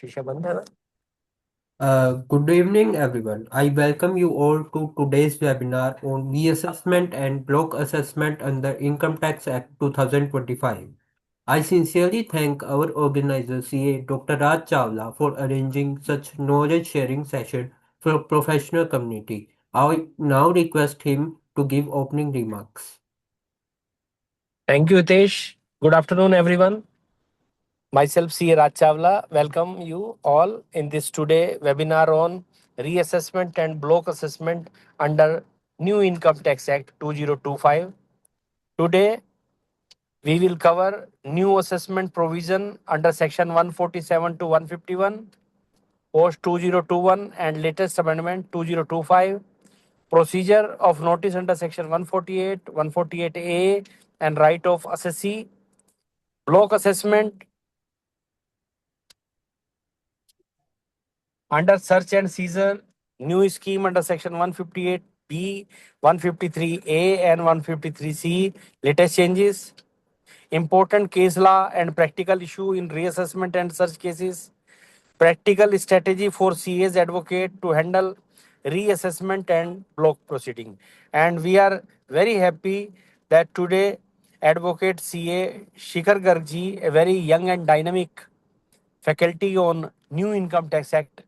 शीशा बंद है ना। Good evening, everyone. I welcome you all to today's webinar on reassessment and block assessment under Income Tax Act 2025. I sincerely thank our organizer, CA Dr. Raj Chawla, for arranging such knowledge-sharing session for professional community. I now request him to give opening remarks. Thank you, Hitesh. Good afternoon, everyone. Myself, C. Raj Chawla, welcome you all in this today webinar on reassessment and block assessment under New Income Tax Act 2025. Today, we will cover new assessment provision under section 147 to 151, post 2021 and latest amendment 2025, procedure of notice under section 148, 148A and right of assessee, block assessment under search and seizure, new scheme under section 158B, 153A and 153C, latest changes, important case law and practical issue in reassessment and search cases, practical strategy for CA's advocate to handle reassessment and block proceeding. And we are very happy that today advocate CA Shikhar Gargji, a very young and dynamic faculty on New Income Tax Act,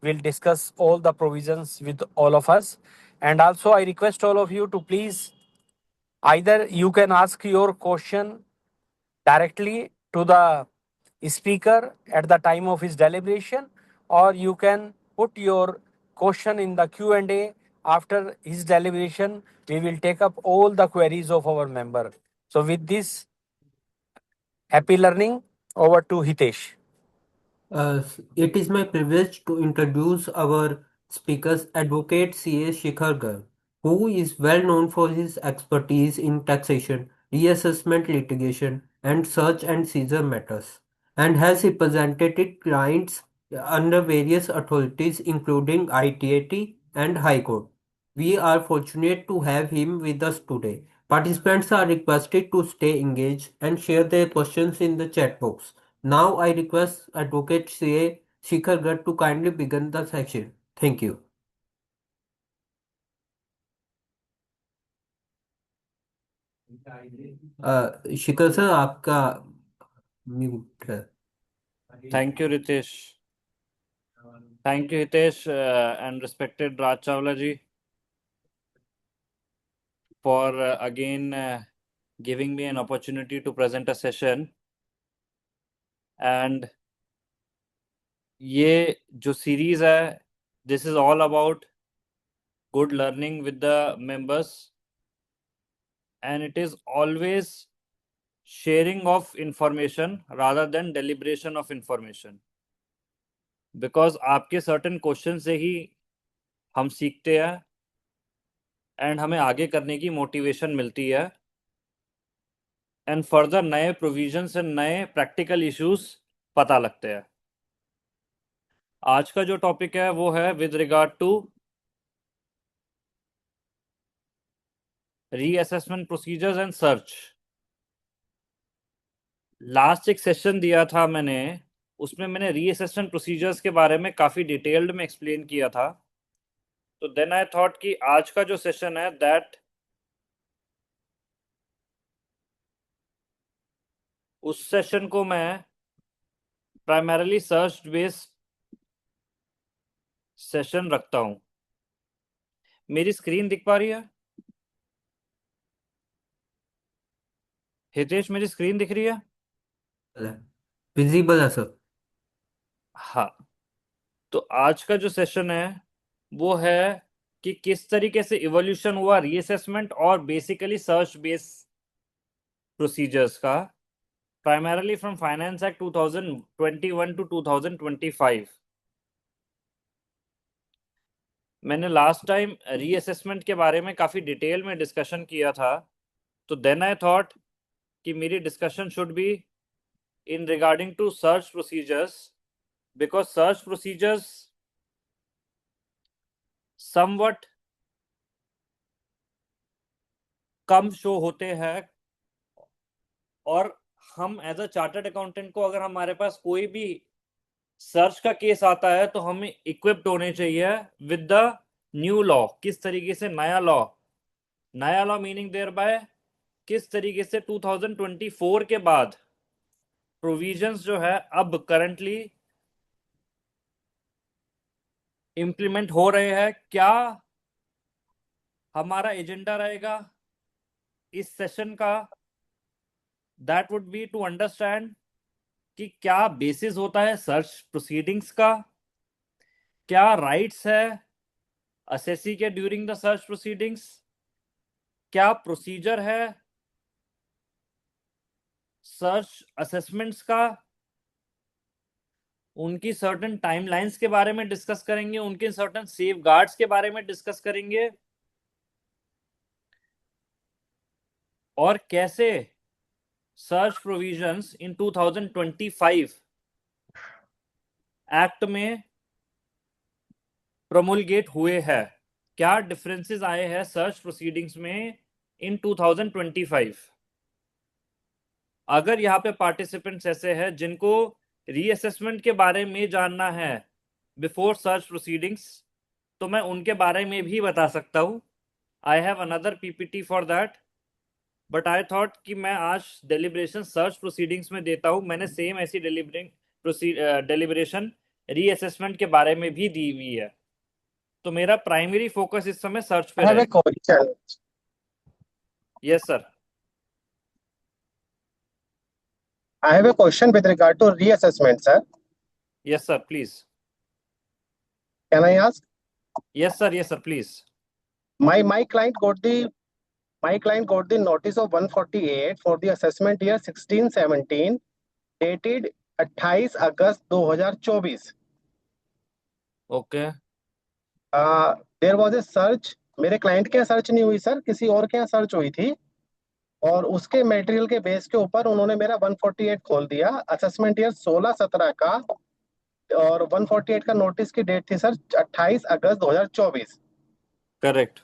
will discuss all the provisions with all of us. And also I request all of you to please either you can ask your question directly to the speaker at the time of his deliberation, or you can put your question in the Q&A after his deliberation. We will take up all the queries of our member. So with this, happy learning. Over to Hitesh. It is my privilege to introduce our speakers, Advocate C.A. Shikhar Garg, who is well known for his expertise in taxation, reassessment litigation, and search and seizure matters, and has represented clients under various authorities including ITAT and High Court. We are fortunate to have him with us today. Participants are requested to stay engaged and share their questions in the chat box. Now I request Advocate C.A. Shikhar Garg to kindly begin the session. Thank you. Shikhar sir आपका mute है. Thank you, Ritesh. Thank you, Hitesh, and respected Raj Chawla ji, for again giving me an opportunity to present a session. And ये जो series है, this is all about good learning with the members, and it is always sharing of information rather than deliberation of information. Because आपके certain questions से ही हम सीखते हैं and हमें आगे करने की motivation मिलती है, and further नए provisions and नए practical issues पता लगते हैं. आज का जो टॉपिक है वो है with regard to reassessment procedures and search. Last एक सेशन दिया था मैंने, उसमें मैंने रीअसेसमेंट प्रोसीजर्स के बारे में काफी डिटेल्ड में एक्सप्लेन किया था. तो देन आई थॉट कि आज का जो सेशन है दैट उस सेशन को मैं प्राइमरीली सर्च बेस्ड सेशन रखता हूं. मेरी स्क्रीन दिख पा रही है हितेश? मेरी स्क्रीन दिख रही है? विजिबल है सर. हाँ. तो आज का जो सेशन है वो है कि किस तरीके से इवोल्यूशन हुआ रीअसेसमेंट और बेसिकली सर्च बेस्ड प्रोसीजर्स का, primarily from Finance Act 2021 to 2025. मैंने लास्ट टाइम रीअसेसमेंट के बारे में काफी डिटेल में डिस्कशन किया था. तो देन आई थॉट कि मेरी discussion should be in regarding to search procedures, because search procedures somewhat कम शो होते हैं, और हम एज अ चार्टर्ड अकाउंटेंट को अगर हमारे पास कोई भी सर्च का केस आता है तो हमें इक्विप्ड होने चाहिए विद द न्यू लॉ। किस तरीके से नया लॉ, नया लॉ मीनिंग देयर बाय किस तरीके से 2024 के बाद प्रोविजंस जो है अब करंटली इंप्लीमेंट हो रहे हैं। क्या हमारा एजेंडा रहेगा इस सेशन का, that would be to understand कि क्या बेसिस होता है सर्च प्रोसीडिंग्स का, क्या राइट्स है असेसी के ड्यूरिंग द सर्च प्रोसीडिंग्स, क्या प्रोसीजर है सर्च असेसमेंट्स का, उनकी सर्टेन टाइमलाइंस के बारे में डिस्कस करेंगे, उनके सर्टेन सेफगार्ड्स के बारे में डिस्कस करेंगे, और कैसे सर्च प्रोविजंस इन 2025 एक्ट में प्रोमुलगेट हुए हैं, क्या डिफरेंसेस आए हैं सर्च प्रोसीडिंग्स में इन 2025। अगर यहाँ पे पार्टिसिपेंट्स ऐसे हैं जिनको रीअसेसमेंट के बारे में जानना है बिफोर सर्च प्रोसीडिंग्स, तो मैं उनके बारे में भी बता सकता हूँ। I have another PPT for that, but I thought कि मैं आज डेलिब्रेशन सर्च प्रोसीडिंग्स में देता हूँ। मैंने सेम ऐसी डेलिब्रेशन रीअसेसमेंट के बारे में भी दी हुई है। तो मेरा प्राइमरी फोकस इस समय सर्च पे I have a रहेगा। question. Yes sir. I have a question with regard to reassessment, sir. Yes sir please. Can I ask? Yes sir, yes sir please. My client got the notice of 148 for the assessment year 16-17 dated 28 अगस्त 2024. Okay. There was a search. मेरे client के यहाँ search नहीं हुई sir, किसी और के यहाँ सर्च हुई थी, और उसके मटेरियल के बेस के ऊपर उन्होंने मेरा 148 खोल दिया असेसमेंट ईयर 16-17 का, और 148 का नोटिस की डेट थी सर 28 अगस्त 2024। करेक्ट।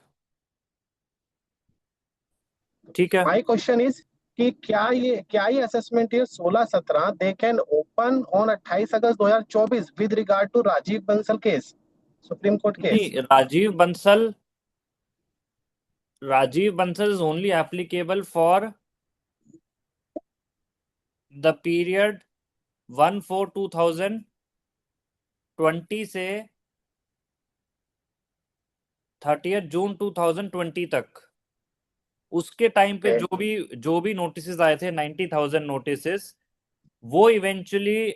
ठीक है। माय क्वेश्चन इज कि क्या ये assessment year 16-17 they can open on 28 अगस्त 2024 with regard to Rajiv Bansal case, supreme court case? नहीं, Rajiv Bansal is only applicable for the period 1/4/2020 से 30 जून 2020 तक। उसके टाइम पे Okay. जो भी नोटिस आए थे 90,000 नोटिस, वो इवेंचुअली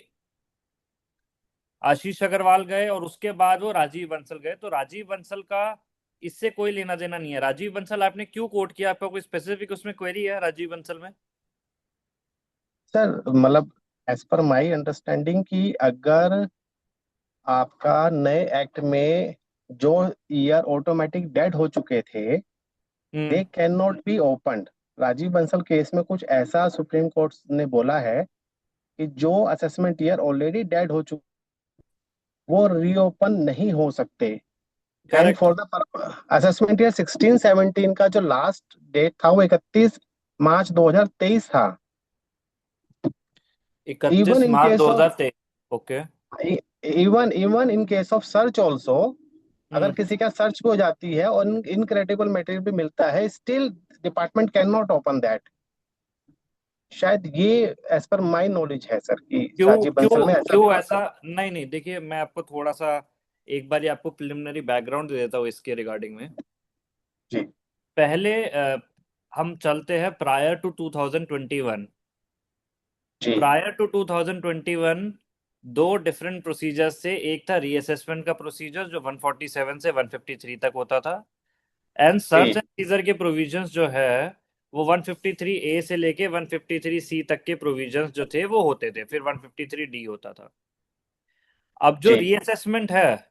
आशीष अग्रवाल गए और उसके बाद वो राजीव बंसल गए। तो राजीव बंसल का इससे कोई लेना देना नहीं है। राजीव बंसल आपने क्यों कोट किया? आपका कोई स्पेसिफिक उसमें क्वेरी है राजीव बंसल में? सर मतलब एज पर माय अंडरस्टैंडिंग कि अगर आपका नए एक्ट में जो ईयर ऑटोमेटिक डेड हो चुके थे they can not be opened. Rajiv Bansal case में कुछ ऐसा सुप्रीम कोर्ट ने बोला है कि जो असेसमेंट ईयर ऑलरेडी डेड हो चुके वो रीओपन नहीं हो सकते। And correct. For the assessment year 16-17 का जो लास्ट डेट था वो 31 मार्च 2023 था। 31 even in March case of 2023। Okay. Even in case of search also, अगर किसी का सर्च भी हो जाती है और इनक्रेडिबल मटेरियल भी मिलता है, still department can not open that. शायद ये एज पर माई नॉलेज है सर कि क्यों राजीव बंसल क्यों में ऐसा क्यों लिखा ऐसा? था। नहीं नहीं, देखिए मैं आपको थोड़ा सा एक बार आपको प्रिलिमिनरी बैकग्राउंड दे देता हूँ इसके रिगार्डिंग में। जी पहले हम चलते हैं प्रायर टू 2021। जी प्रायर टू 2021 दो डिफरेंट प्रोसीजर्स से। एक था रीअसेसमेंट का प्रोसीजर जो 147 से 153 तक होता था, एंड सर्च जी एंड सीजर के प्रोविजंस जो है वो 153 ए से लेके 153 सी तक के प्रोविजंस जो थे वो होते थे, फिर 153 डी होता था। अब जो जी रीअसेसमेंट है,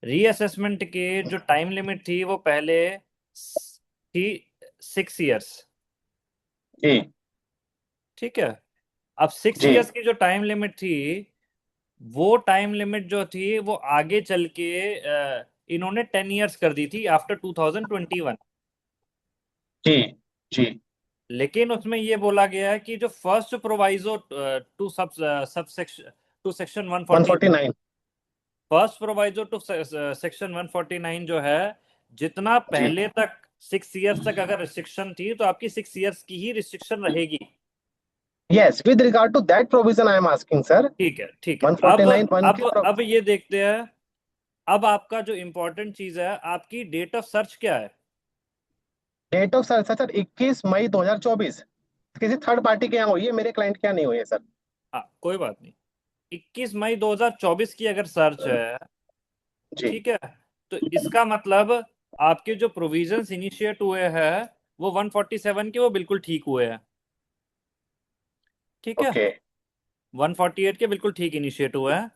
रीअसेसमेंट के जो टाइम लिमिट थी वो पहले थी 6 इयर्स। जी ठीक है। अब 6 इयर्स जी की जो टाइम लिमिट थी, वो टाइम लिमिट जो थी वो आगे चल के इन्होंने 10 इयर्स कर दी थी आफ्टर 2021। जी जी लेकिन उसमें ये बोला गया है कि जो first proviso to to section 140। 149। First proviso to section 149 जो है, जितना जी पहले तक 6 इयर्स तक अगर रिस्ट्रिक्शन थी तो आपकी 6 इयर्स की ही रिस्ट्रिक्शन रहेगी। Yes, with regard to that provision I am asking sir. ठीक है, ठीक है। अब 149 वन अब अब ये देखते हैं। अब आपका जो इम्पोर्टेंट चीज है, आपकी डेट ऑफ सर्च क्या है? डेट ऑफ सर सर 21 मई 2024। किसी थर्ड पार्टी के यहाँ हुई है, मेरे क्लाइंट के यहाँ नहीं हुई है सर। हाँ, कोई बात नहीं। 21 मई 2024 की अगर सर्च है, जी ठीक है, तो इसका मतलब आपके जो प्रोविजंस इनिशिएट हुए हैं वो 147 के, वो बिल्कुल ठीक हुए हैं। ठीक है, ओके 148 के बिल्कुल ठीक इनिशिएट हुआ है।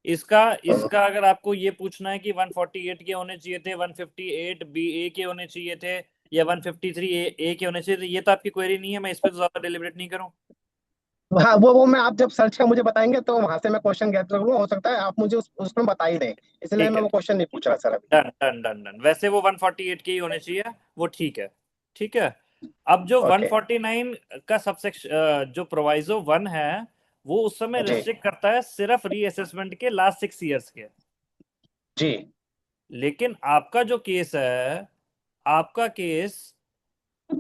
इसका इसका अगर आपको ये पूछना है कि 148 के होने चाहिए थे, 158 बी ए के होने चाहिए थे, या 153 ए के होने चाहिए थे, ये तो आपकी क्वेरी नहीं है, मैं इस पर तो ज्यादा डिलिबरेट नहीं करूं। हाँ, वो मैं आप जब सर्च का मुझे बताएंगे तो वहां से मैं क्वेश्चन गैदर करूंगा, हो सकता है आप मुझे उसमें बता ही दें, इसलिए ठीक मैं है, वो क्वेश्चन नहीं पूछ रहा सर अभी। Done done done done. वैसे वो 148 के ही होने चाहिए, वो ठीक है। ठीक है, अब जो ओके 149 का सबसेक्शन जो प्रोवाइजो 1 है, वो उस समय जी रिस्ट्रिक्ट करता है सिर्फ रीअसेसमेंट के लास्ट 6 इयर्स के। जी लेकिन आपका जो केस है, आपका केस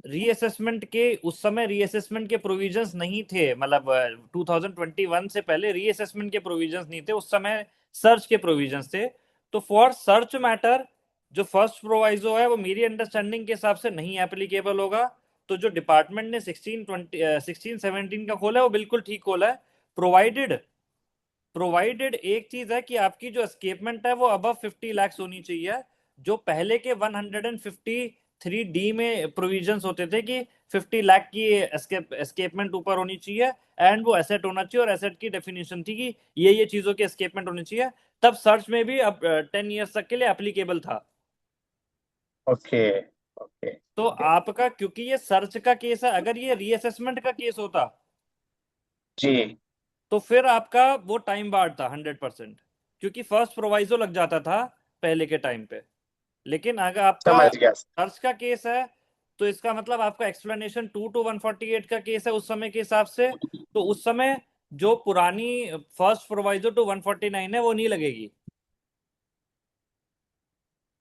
रीअसेसमेंट के, उस समय रीअसेसमेंट के प्रोविजंस नहीं थे, मतलब 2021 से पहले रीअसेसमेंट के प्रोविजंस नहीं थे, उस समय सर्च के प्रोविजंस थे। तो फॉर सर्च मैटर जो फर्स्ट प्रोवाइजो है वो मेरी अंडरस्टैंडिंग के हिसाब से नहीं एप्लीकेबल होगा। तो जो डिपार्टमेंट ने 16 17 का खोला है वो बिल्कुल ठीक खोला है, प्रोवाइडेड प्रोवाइडेड एक चीज है कि आपकी जो एस्केपमेंट है वो अबव 50 लाख होनी चाहिए। जो पहले के 153 डी में प्रोविजंस होते थे कि 50 लाख की एस्केपमेंट ऊपर होनी चाहिए, एंड वो एसेट होना चाहिए, और एसेट की डेफिनेशन थी कि ये चीजों की एस्केपमेंट होनी चाहिए। तब सर्च में भी अब 10 इयर्स तक के लिए एप्लीकेबल था। ओके ओके तो आपका, क्योंकि ये सर्च का केस है, अगर ये रीअसेसमेंट का केस होता जी तो फिर आपका वो टाइम बार्ड था 100%, क्योंकि फर्स्ट प्रोवाइजो लग जाता था पहले के टाइम पे। लेकिन अगर आपका समझ गया सर्च का केस है, तो इसका मतलब आपका एक्सप्लेनेशन 2 to 148 का केस है उस समय के हिसाब से। तो उस समय जो पुरानी फर्स्ट प्रोवाइजो टू 149 है वो नहीं लगेगी।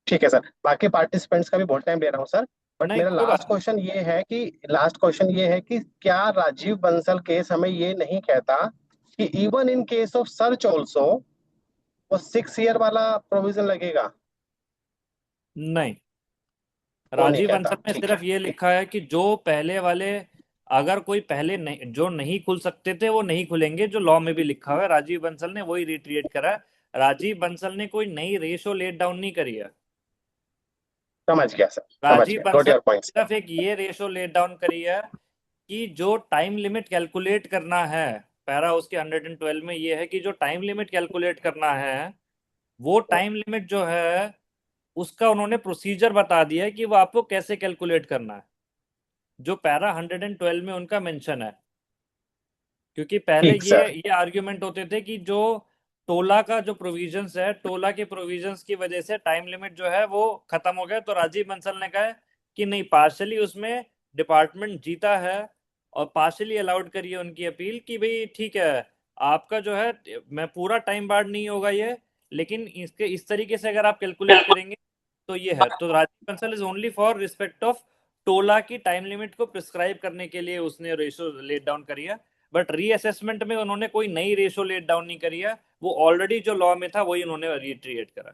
ठीक है सर, बाकी पार्टिसिपेंट्स का भी बहुत टाइम ले रहा हूँ सर, बट नहीं, मेरा कोई बात लास्ट क्वेश्चन ये है कि क्या राजीव बंसल केस हमें ये नहीं कहता कि even in case of search also वो 6 ईयर वाला प्रोविजन लगेगा? नहीं। वो नहीं राजीव कहता, बंसल में ठीक सिर्फ है। ये लिखा है कि जो पहले वाले, अगर कोई पहले नहीं, जो नहीं खुल सकते थे वो नहीं खुलेंगे, जो लॉ में भी लिखा हुआ है। राजीव बंसल ने वही रिट्रिएट करा है। राजीव बंसल ने कोई नई रेशो लेट डाउन नहीं करी है। समझ गया सर, समझ राजीव गया, गॉट बंसल योर ने पॉइंट सर। सिर्फ एक ये रेशो लेट डाउन करी है कि जो टाइम लिमिट कैलकुलेट करना है, पैरा उसके 112 में ये है कि जो टाइम लिमिट कैलकुलेट करना है, वो टाइम लिमिट जो है उसका उन्होंने प्रोसीजर बता दिया है कि वो आपको कैसे कैलकुलेट करना है, जो पैरा 112 में उनका मेंशन है। क्योंकि पहले ठीक सर। ये आर्ग्यूमेंट होते थे कि जो टोला का जो प्रोविजंस है, टोला के प्रोविजंस की वजह से टाइम लिमिट जो है वो खत्म हो गया। तो राजीव बंसल ने कहा है कि नहीं, पार्शली उसमें डिपार्टमेंट जीता है, और पार्शली अलाउड करिए उनकी अपील कि भाई ठीक है, आपका जो है, मैं पूरा टाइम बार्ड नहीं होगा ये, लेकिन इसके इस तरीके से अगर आप कैलकुलेट करेंगे तो ये है। तो Rajiv Bansal is only for respect of TOLA की टाइम लिमिट को प्रिस्क्राइब करने के लिए उसने रेशो लेट डाउन करी है। बट रीअसेसमेंट में उन्होंने कोई नई रेशो लेट डाउन नहीं करी है, वो ऑलरेडी जो लॉ में था वही उन्होंने रिट्रिएट करा।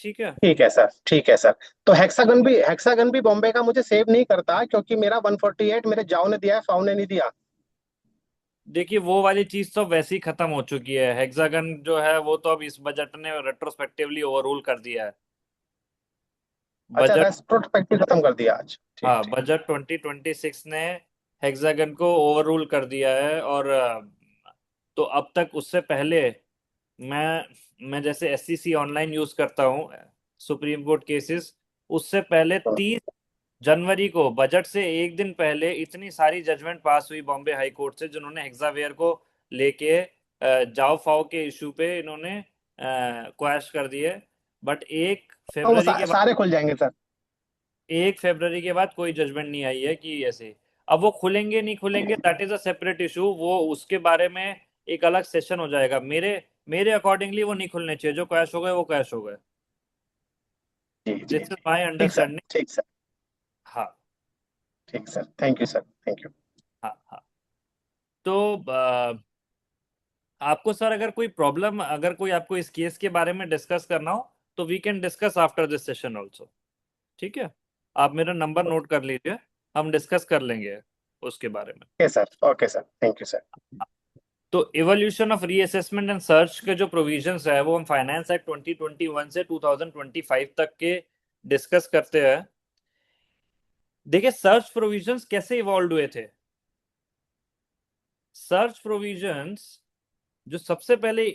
ठीक है, ठीक है सर, ठीक है सर। तो हेक्सागन भी बॉम्बे का मुझे सेव नहीं करता, क्योंकि मेरा 148 मेरे जाओ ने दिया है, फाउ ने नहीं दिया। देखिए वो वाली चीज तो वैसे ही खत्म हो चुकी है। हेक्सागन जो है वो तो अब इस बजट ने रेट्रोस्पेक्टिवली ओवररूल कर दिया है। अच्छा, बजट, रेट्रोस्पेक्टिव खत्म कर दिया आज, ठीक हाँ, ठीक। बजट 2026 ने हेक्सागन को ओवररूल कर दिया है। और तो अब तक, उससे पहले मैं जैसे एससीसी ऑनलाइन यूज करता हूँ सुप्रीम कोर्ट केसेस, उससे पहले तो 30 जनवरी को, बजट से एक दिन पहले, इतनी सारी जजमेंट पास हुई बॉम्बे हाई कोर्ट से, जिन्होंने हेक्सावेयर को लेके जाओ फाओ के इशू पे इन्होंने क्वैश कर दिए। बट एक वो फरवरी के बाद सारे खुल जाएंगे सर। 1 फरवरी के बाद कोई जजमेंट नहीं आई है कि ऐसे। अब वो खुलेंगे नहीं खुलेंगे that is a separate issue, वो उसके बारे में एक अलग सेशन हो जाएगा। मेरे मेरे अकॉर्डिंगली वो नहीं खुलने चाहिए, जो कैश हो गए वो कैश हो गए। जी जी दिस इज माय ठीक सर, अंडरस्टैंडिंग। ठीक सर, हाँ ठीक sir, thank you sir, thank you. हाँ हाँ। तो आपको सर अगर कोई प्रॉब्लम, अगर कोई आपको इस केस के बारे में डिस्कस करना हो तो we can discuss after this session also. ठीक है, आप मेरा नंबर नोट कर लीजिए, हम डिस्कस कर लेंगे उसके बारे में। Okay sir, okay sir, thank you sir. तो evolution of reassessment and search के जो प्रोविजंस है वो हम फाइनेंस एक्ट 2021 से 2025 तक के डिस्कस करते हैं। देखिए सर्च प्रोविजंस कैसे इवॉल्व हुए थे। सर्च प्रोविजंस जो सबसे पहले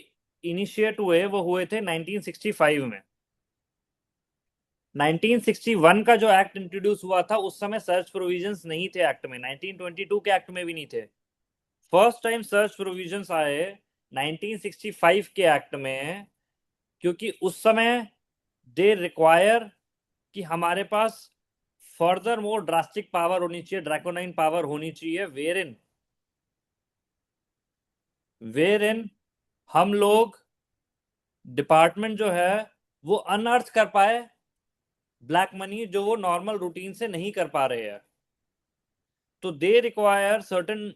इनिशिएट हुए वो हुए थे 1965 में। 1961 का जो एक्ट इंट्रोड्यूस हुआ था उस समय सर्च प्रोविजंस नहीं थे एक्ट में, 1922 के एक्ट में भी नहीं थे। फर्स्ट टाइम सर्च प्रोविजंस आए 1965 के एक्ट में, क्योंकि उस समय दे रिक्वायर कि हमारे पास फर्दर मोर ड्रास्टिक पावर होनी चाहिए, ड्रैकोनाइन पावर होनी चाहिए, वेर इन हम लोग डिपार्टमेंट जो है वो अनअर्थ कर पाए ब्लैक मनी जो वो नॉर्मल रूटीन से नहीं कर पा रहे हैं। तो they require certain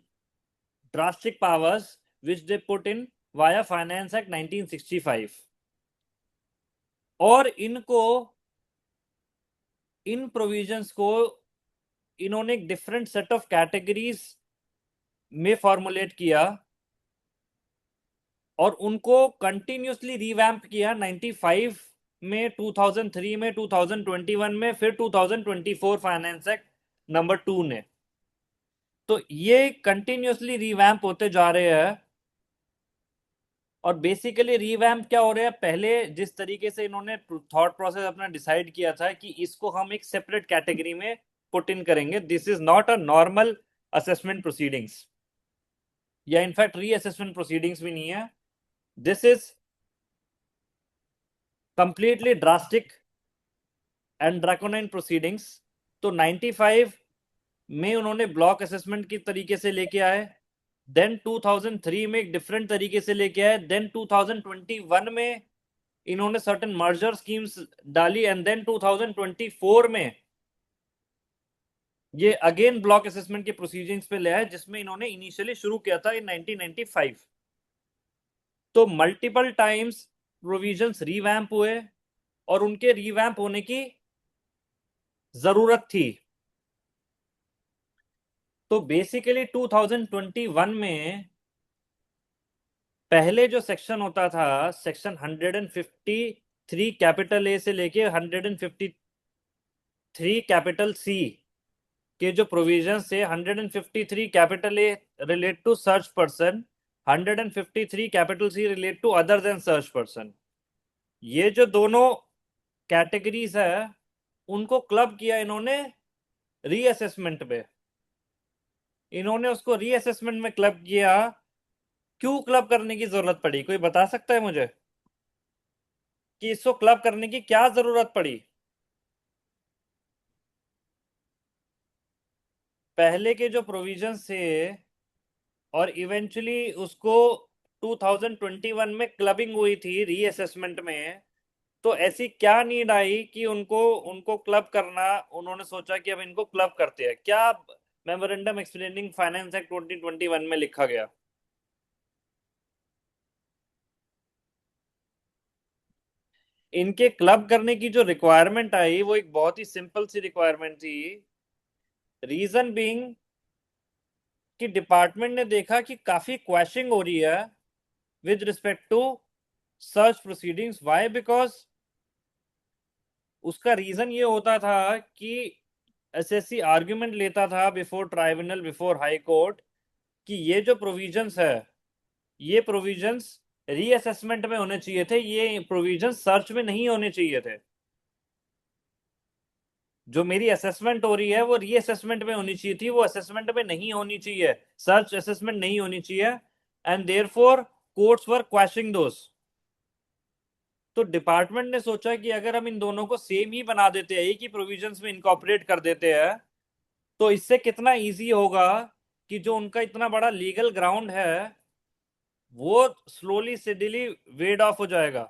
drastic powers which they put in via finance act 1965। और इनको, इन प्रोविजंस को इन्होंने एक डिफरेंट सेट ऑफ कैटेगरीज में फॉर्मुलेट किया और उनको कंटिन्यूसली रिवैम्प किया 95 में, 2003 में, 2021 में, फिर 2024 फाइनेंस एक्ट नंबर 2 ने। तो ये कंटिन्यूसली रिवैम्प होते जा रहे हैं। और बेसिकली रिवैम्प क्या हो रहा है, पहले जिस तरीके से इन्होंने थॉट प्रोसेस अपना डिसाइड किया था कि इसको हम एक सेपरेट कैटेगरी में पुट इन करेंगे, this is not a normal assessment proceedings, या इनफैक्ट रीअसेसमेंट प्रोसीडिंग्स भी नहीं है, this is completely drastic and draconian proceedings. तो 95 में उन्होंने ब्लॉक असेसमेंट की तरीके से लेके आए, देन 2003 में एक डिफरेंट तरीके से लेके आए, देन 2021 में इन्होंने सर्टेन मर्जर स्कीम्स डाली, एंड देन 2024 में ये अगेन ब्लॉक असेसमेंट के प्रोसीजर्स पे ले आए, जिसमें इन्होंने इनिशियली शुरू किया था इन 1995। तो मल्टीपल टाइम्स प्रोविजंस रिवैम्प हुए और उनके रिवैम्प होने की जरूरत थी। तो बेसिकली 2021 में पहले जो सेक्शन होता था, सेक्शन 153 कैपिटल ए से लेके 153 कैपिटल सी के जो प्रोविजन से 153 capital A relate to search person, 153 capital C relate to other than search person, ये जो दोनों कैटेगरीज है उनको क्लब किया इन्होंने रीअसेसमेंट पे। इन्होंने उसको रीअसेसमेंट में क्लब किया। क्यों क्लब करने की जरूरत पड़ी, कोई बता सकता है मुझे कि इसको क्लब करने की क्या जरूरत पड़ी? पहले के जो प्रोविजंस थे और इवेंचुअली उसको 2021 में क्लबिंग हुई थी रीअसेसमेंट में, तो ऐसी क्या नीड आई कि उनको उनको क्लब करना, उन्होंने सोचा कि अब इनको क्लब करते हैं? क्या मेमोरेंडम एक्सप्लेनिंग फाइनेंस एक्ट 2021 में लिखा गया? इनके क्लब करने की जो रिक्वायरमेंट आई वो एक बहुत ही सिंपल सी रिक्वायरमेंट थी, रीजन बीइंग कि डिपार्टमेंट ने देखा कि काफी क्वैशिंग हो रही है with respect to search proceedings. Why? Because उसका रीजन ये होता था कि एसएससी आर्ग्यूमेंट लेता था before tribunal, before high court, कि ये जो प्रोविजंस है ये प्रोविजंस रीअसेसमेंट में होने चाहिए थे, ये प्रोविजंस सर्च में नहीं होने चाहिए थे। जो मेरी असेसमेंट हो रही है वो रीअसेसमेंट में होनी चाहिए थी, वो असेसमेंट में नहीं होनी चाहिए, सर्च असेसमेंट नहीं होनी चाहिए, एंड देयरफॉर कोर्ट्स वर क्वैशिंग दोस। तो डिपार्टमेंट ने सोचा कि अगर हम इन दोनों को सेम ही बना देते हैं, एक ही प्रोविजंस में इनकॉर्पोरेट कर देते हैं, तो इससे कितना इजी होगा कि जो उनका इतना बड़ा लीगल ग्राउंड है वो स्लोली स्टेडीली वेड ऑफ हो जाएगा।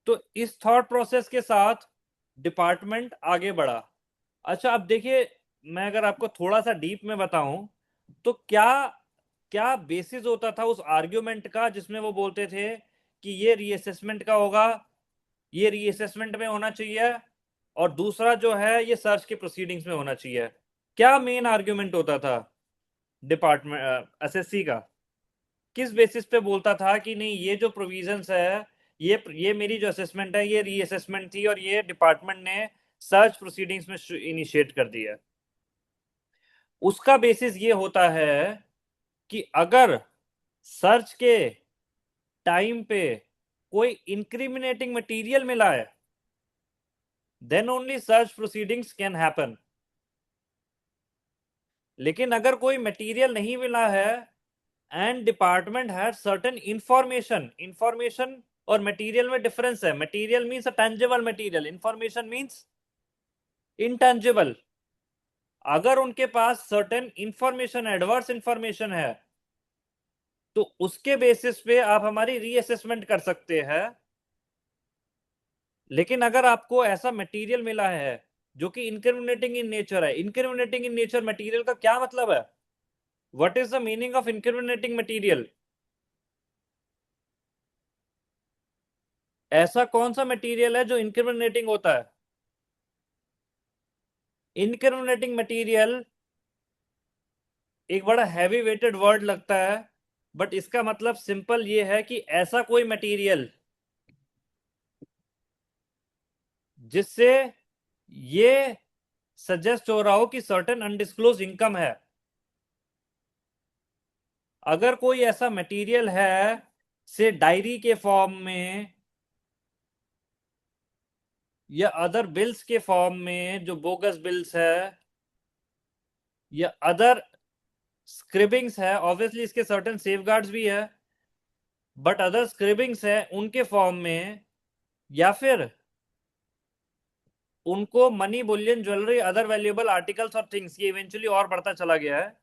तो इस थॉट प्रोसेस के साथ डिपार्टमेंट आगे बढ़ा। अच्छा, अब देखिए, मैं अगर आपको थोड़ा सा डीप में बताऊं तो क्या क्या बेसिस होता था उस आर्ग्यूमेंट का जिसमें वो बोलते थे कि ये रीअसेसमेंट का होगा, ये रीअसेसमेंट में होना चाहिए, और दूसरा जो है ये सर्च के प्रोसीडिंग्स में होना चाहिए। क्या मेन आर्ग्यूमेंट होता था डिपार्टमेंट एसएससी का? किस बेसिस पे बोलता था कि नहीं ये जो प्रोविजंस है, ये मेरी जो असेसमेंट है ये रीअसेसमेंट थी और ये डिपार्टमेंट ने सर्च प्रोसीडिंग्स में इनिशिएट कर दिया? उसका बेसिस ये होता है कि अगर सर्च के टाइम पे कोई इंक्रिमिनेटिंग मटेरियल मिला है then only search proceedings can happen. लेकिन अगर कोई मटेरियल नहीं मिला है and department had certain information और मटेरियल में डिफरेंस है। Material means a tangible material, information means intangible. अगर उनके पास सर्टेन इंफॉर्मेशन, एडवर्स इंफॉर्मेशन है, तो उसके बेसिस पे आप हमारी रीअसेसमेंट कर सकते हैं। लेकिन अगर आपको ऐसा मटेरियल मिला है जो कि इनक्रिमिनेटिंग इन नेचर है, इनक्रिमिनेटिंग इन नेचर मटेरियल का क्या मतलब है? What is the meaning of incriminating material? ऐसा कौन सा मटेरियल है जो इनक्रिमिनेटिंग होता है? इनक्रिमिनेटिंग मटेरियल एक बड़ा हैवी वेटेड वर्ड लगता है, बट इसका मतलब सिंपल ये है कि ऐसा कोई मटेरियल जिससे ये सजेस्ट हो रहा हो कि सर्टेन अनडिस्क्लोज इनकम है। अगर कोई ऐसा मटेरियल है से डायरी के फॉर्म में या अदर बिल्स के फॉर्म में जो बोगस बिल्स है, या अदर स्क्रिबिंग्स है, ऑब्वियसली इसके सर्टेन सेफगार्ड्स भी है, बट अदर स्क्रिबिंग्स है उनके फॉर्म में, या फिर उनको money, bullion, jewellery, other valuable articles और थिंग्स, ये इवेंचुअली और बढ़ता चला गया है।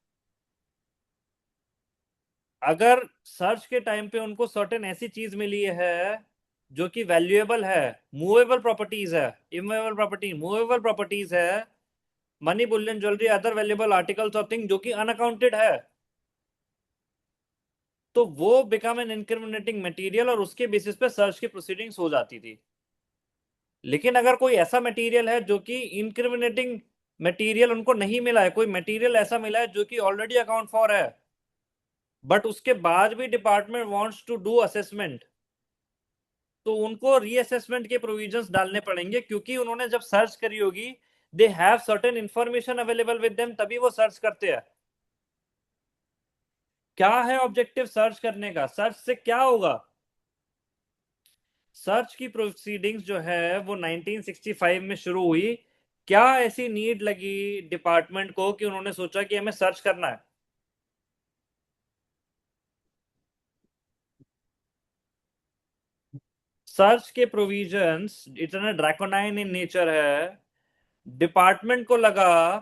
अगर सर्च के टाइम पे उनको सर्टेन ऐसी चीज मिली है जो कि वैल्यूएबल है, मूवेबल प्रॉपर्टीज है, इमूवेबल प्रॉपर्टी, मूवेबल प्रॉपर्टीज है, money, bullion, jewellery, other valuable articles और थिंग जो कि अनअकाउंटेड है, तो वो बिकम एन इनक्रिमिनेटिंग मटेरियल और उसके बेसिस पे सर्च की प्रोसीडिंग्स हो जाती थी। लेकिन अगर कोई ऐसा मटेरियल है जो कि इनक्रिमिनेटिंग मटेरियल उनको नहीं मिला है, कोई मटेरियल ऐसा मिला है जो कि ऑलरेडी अकाउंट फॉर है, बट उसके बाद भी department wants to do assessment, तो उनको रीअसेसमेंट के प्रोविजंस डालने पड़ेंगे, क्योंकि उन्होंने जब सर्च करी होगी they have certain information available with them, तभी वो सर्च करते हैं। क्या है ऑब्जेक्टिव सर्च करने का? सर्च से क्या होगा? सर्च की प्रोसीडिंग्स जो है वो 1965 में शुरू हुई। क्या ऐसी नीड लगी डिपार्टमेंट को कि उन्होंने सोचा कि हमें सर्च करना है? सर्च के प्रोविजंस इतना ड्रैकोनाइन इन नेचर है, डिपार्टमेंट को लगा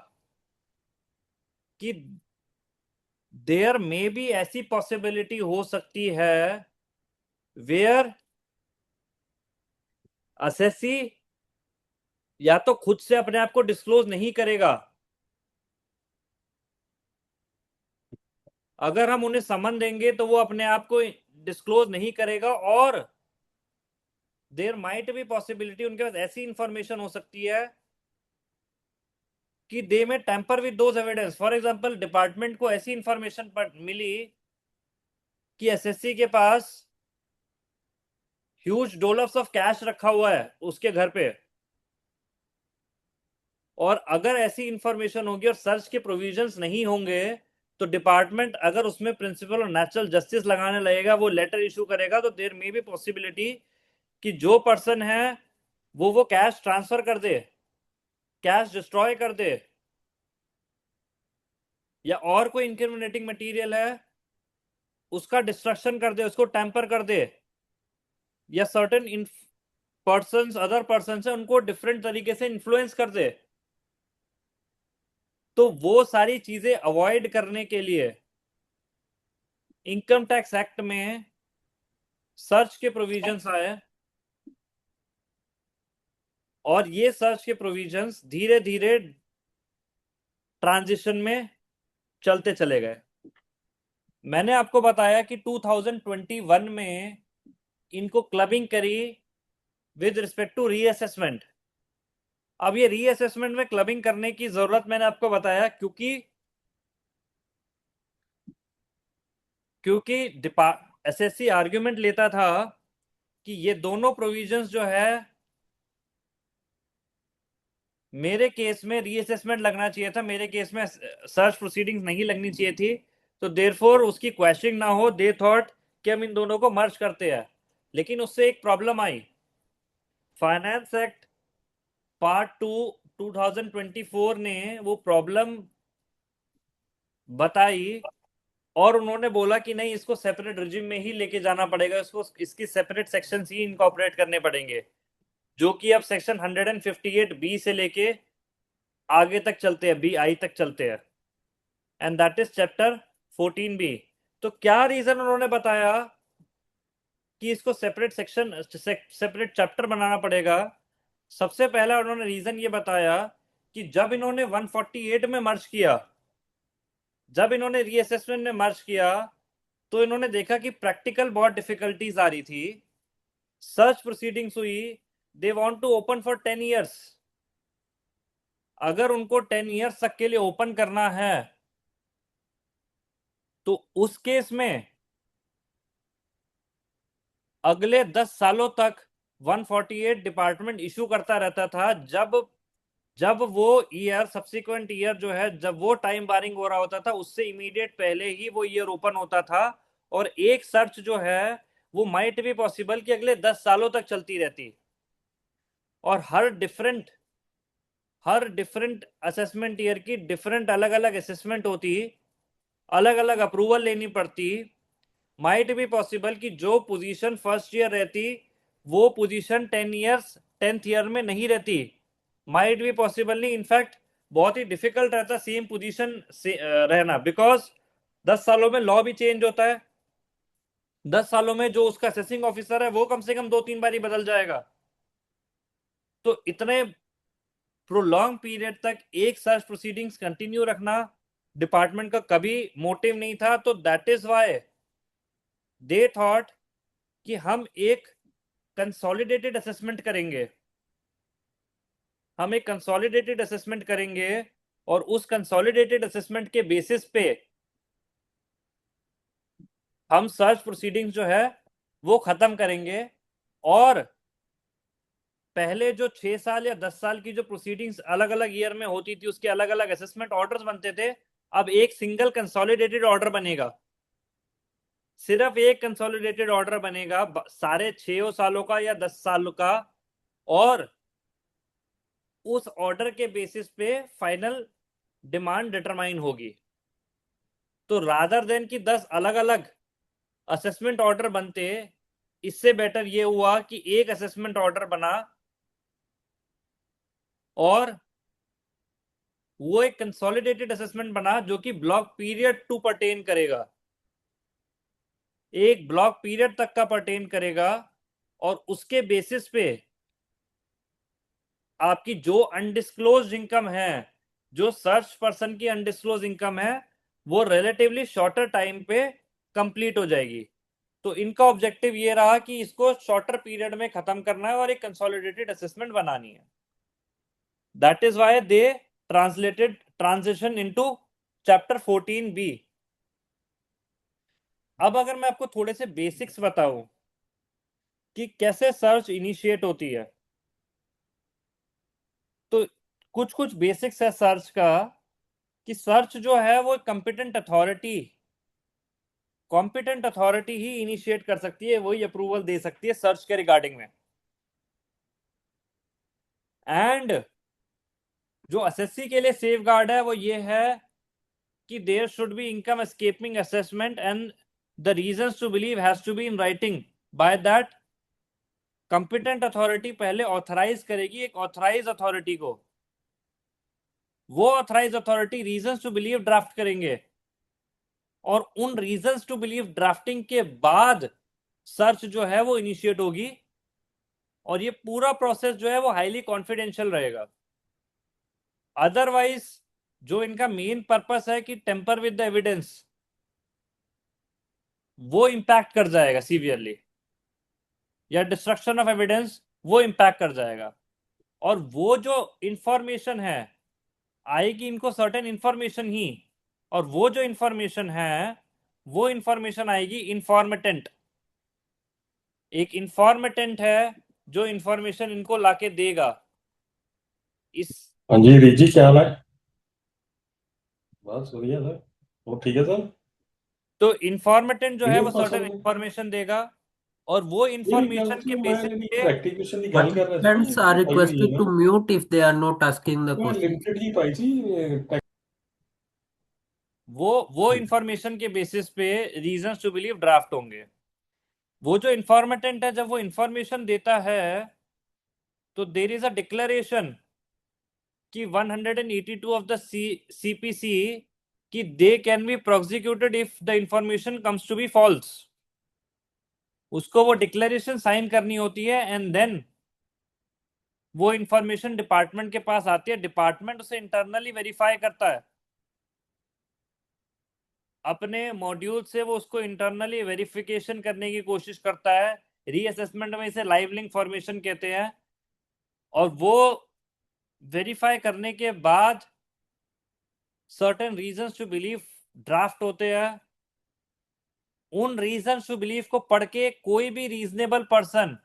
कि देयर मे बी ऐसी पॉसिबिलिटी हो सकती है वेयर असेसी या तो खुद से अपने आप को डिस्क्लोज नहीं करेगा, अगर हम उन्हें समन देंगे तो वो अपने आप को डिस्क्लोज नहीं करेगा, और देयर माइट बी पॉसिबिलिटी उनके पास ऐसी इंफॉर्मेशन हो सकती है कि they may tamper with those evidence. For example, department को ऐसी इंफॉर्मेशन मिली कि एसएससी के पास ह्यूज डॉलर्स ऑफ कैश रखा हुआ है उसके घर पे, और अगर ऐसी इंफॉर्मेशन होगी और सर्च के प्रोविजंस नहीं होंगे तो डिपार्टमेंट अगर उसमें प्रिंसिपल और नेचुरल जस्टिस लगाने लगेगा, वो लेटर इशू करेगा, तो देयर मे बी पॉसिबिलिटी कि जो पर्सन है वो कैश ट्रांसफर कर दे, कैश डिस्ट्रॉय कर दे, या और कोई इंक्रिमिनेटिंग मटेरियल है उसका डिस्ट्रक्शन कर दे, उसको टेम्पर कर दे, या सर्टेन पर्सन्स अदर पर्सन है उनको डिफरेंट तरीके से इन्फ्लुएंस कर दे। तो वो सारी चीजें अवॉइड करने के लिए इनकम टैक्स एक्ट में सर्च के प्रोविजंस आए, और ये सर्च के प्रोविजंस धीरे धीरे ट्रांजिशन में चलते चले गए। मैंने आपको बताया कि 2021 में इनको क्लबिंग करी विद रिस्पेक्ट टू रीअसेसमेंट। अब ये रीअसेसमेंट में क्लबिंग करने की जरूरत मैंने आपको बताया क्योंकि एसएससी आर्ग्यूमेंट लेता था कि ये दोनों प्रोविजंस जो है, मेरे केस में रीअसेसमेंट लगना चाहिए था, मेरे केस में सर्च प्रोसीडिंग्स नहीं लगनी चाहिए थी, तो देयरफॉर उसकी क्वेश्चनिंग ना हो, दे थॉट कि हम इन दोनों को मर्ज करते हैं। लेकिन उससे एक प्रॉब्लम आई, फाइनेंस एक्ट पार्ट 2 2024 ने वो प्रॉब्लम बताई, और उन्होंने बोला कि नहीं, इसको सेपरेट रिजिम में ही लेके जाना पड़ेगा, इसको इसकी सेपरेट सेक्शन ही इनकॉर्पोरेट करने पड़ेंगे, जो कि अब सेक्शन 158 बी से लेके आगे तक चलते हैं, बी आई तक चलते हैं, and that is chapter 14 B. तो क्या रीजन उन्होंने बताया कि इसको सेपरेट सेक्शन सेपरेट चैप्टर बनाना पड़ेगा? सबसे पहला उन्होंने रीजन ये बताया कि जब इन्होंने 148 में मर्ज किया, जब इन्होंने रीअसेसमेंट में मर्ज किया, तो इन्होंने देखा कि प्रैक्टिकल बहुत डिफिकल्टीज आ रही थी, सर्च प्रोसीडिंग्स हुई, they want to open for 10 years. अगर उनको 10 इयर्स तक के लिए ओपन करना है, तो उस केस में अगले 10 सालों तक 148 डिपार्टमेंट इशू करता रहता था। जब वो ईयर, सब्सिक्वेंट ईयर जो है, जब वो टाइम बारिंग हो रहा होता था, उससे इमीडिएट पहले ही वो ईयर ओपन होता था, और एक सर्च जो है वो माइट भी पॉसिबल कि अगले 10 सालों तक चलती रहती, और हर डिफरेंट असेसमेंट ईयर की डिफरेंट अलग अलग असेसमेंट होती, अलग अलग अप्रूवल लेनी पड़ती। माइट भी पॉसिबल कि जो पोजीशन फर्स्ट ईयर रहती, वो पोजीशन 10th ईयर में नहीं रहती। माइट भी पॉसिबल नहीं, इनफैक्ट बहुत ही डिफिकल्ट रहता सेम पोजीशन से रहना, बिकॉज 10 सालों में लॉ भी चेंज होता है, 10 सालों में जो उसका असेसिंग ऑफिसर है वो कम से कम 2-3 बार ही बदल जाएगा। तो इतने प्रोलॉन्ग पीरियड तक एक सर्च प्रोसीडिंग्स कंटिन्यू रखना डिपार्टमेंट का कभी मोटिव नहीं था। तो that is why they thought कि हम एक कंसोलिडेटेड असेसमेंट करेंगे, हम एक कंसोलिडेटेड असेसमेंट करेंगे, और उस कंसोलिडेटेड असेसमेंट के बेसिस पे हम सर्च प्रोसीडिंग्स जो है वो खत्म करेंगे, और पहले जो 6 साल या 10 साल की जो प्रोसीडिंग्स अलग अलग ईयर में होती थी, उसके अलग अलग असेसमेंट ऑर्डर्स बनते थे, अब एक सिंगल कंसोलिडेटेड ऑर्डर बनेगा, सिर्फ एक कंसोलिडेटेड ऑर्डर बनेगा सारे 6 सालों का या 10 साल का, और उस ऑर्डर के बेसिस पे फाइनल डिमांड डिटरमाइन होगी। तो रादर देन कि 10 अलग अलग असेसमेंट ऑर्डर बनते, इससे बेटर ये हुआ कि एक असेसमेंट ऑर्डर बना, और वो एक कंसोलिडेटेड असेसमेंट बना जो कि ब्लॉक पीरियड टू पर्टेन करेगा, एक ब्लॉक पीरियड तक का पर्टेन करेगा, और उसके बेसिस पे आपकी जो अनडिस्क्लोज इनकम है, जो सर्च पर्सन की अनडिस्क्लोज इनकम है, वो रिलेटिवली शॉर्टर टाइम पे कंप्लीट हो जाएगी। तो इनका ऑब्जेक्टिव ये रहा कि इसको शॉर्टर पीरियड में खत्म करना है और एक कंसोलिडेटेड असेसमेंट बनानी है। That is why they transition into chapter 14B। अब अगर मैं आपको थोड़े से बेसिक्स बताऊं कि कैसे सर्च इनिशिएट होती है, तो कुछ कुछ बेसिक्स है सर्च का, कि सर्च जो है वो कॉम्पिटेंट अथॉरिटी ही इनिशिएट कर सकती है, वही अप्रूवल दे सकती है सर्च के रिगार्डिंग में। एंड जो एसएससी के लिए सेफ गार्ड है वो ये है कि there should be income escaping assessment, and the reasons to believe has to be in writing by that competent authority पहले ऑथराइज करेगी एक ऑथराइज अथॉरिटी को, वो authorise authority reasons to believe draft करेंगे, और उन रीजंस टू बिलीव ड्राफ्टिंग के बाद सर्च जो है वो इनिशिएट होगी, और ये पूरा प्रोसेस जो है वो हाईली कॉन्फिडेंशियल रहेगा। अदरवाइज जो इनका मेन पर्पस है कि टेम्पर विद द एविडेंस, वो इंपैक्ट कर जाएगा सीवियरली, या डिस्ट्रक्शन ऑफ एविडेंस वो इंपैक्ट कर जाएगा। और वो जो इंफॉर्मेशन है आएगी इनको सर्टेन इंफॉर्मेशन ही, और वो जो इंफॉर्मेशन है वो इंफॉर्मेशन आएगी इंफॉर्मेटेंट। एक इंफॉर्मेटेंट है जो इंफॉर्मेशन इनको लाके देगा। इस हाँ जी रीजी, क्या हाल है? बस बढ़िया सर। वो ठीक है सर। तो इंफॉर्मेटेंट जो है वो video call certain sir information देगा, और वो मेरी इंफॉर्मेशन गल के से बेसिस मैं पे रेक्टिफिकेशन की गल कर रहा था। Participants are भाई हुई है requested to ना, mute if they are not asking the मैं question. लिमिटेड ही पाई थी। वो इंफॉर्मेशन के बेसिस पे रीजंस टू बिलीव ड्राफ्ट होंगे। वो जो इंफॉर्मेटेंट है जब वो इंफॉर्मेशन देता है तो देर इज अ डिक्लेरेशन कि 182 ऑफ द सीपीसी कि they can be prosecuted if the information comes to be false. उसको वो डिक्लेरेशन साइन करनी होती है, एंड देन वो इंफॉर्मेशन डिपार्टमेंट के पास आती है, डिपार्टमेंट उसे इंटरनली वेरीफाई करता है, अपने मॉड्यूल से वो उसको इंटरनली वेरिफिकेशन करने की कोशिश करता है। रीअसेसमेंट में इसे लाइव लिंक फॉर्मेशन कहते हैं। और वो वेरीफाई करने के बाद certain reasons to believe draft होते हैं। उन रीजंस टू बिलीव को पढ़ के कोई भी रीजनेबल पर्सन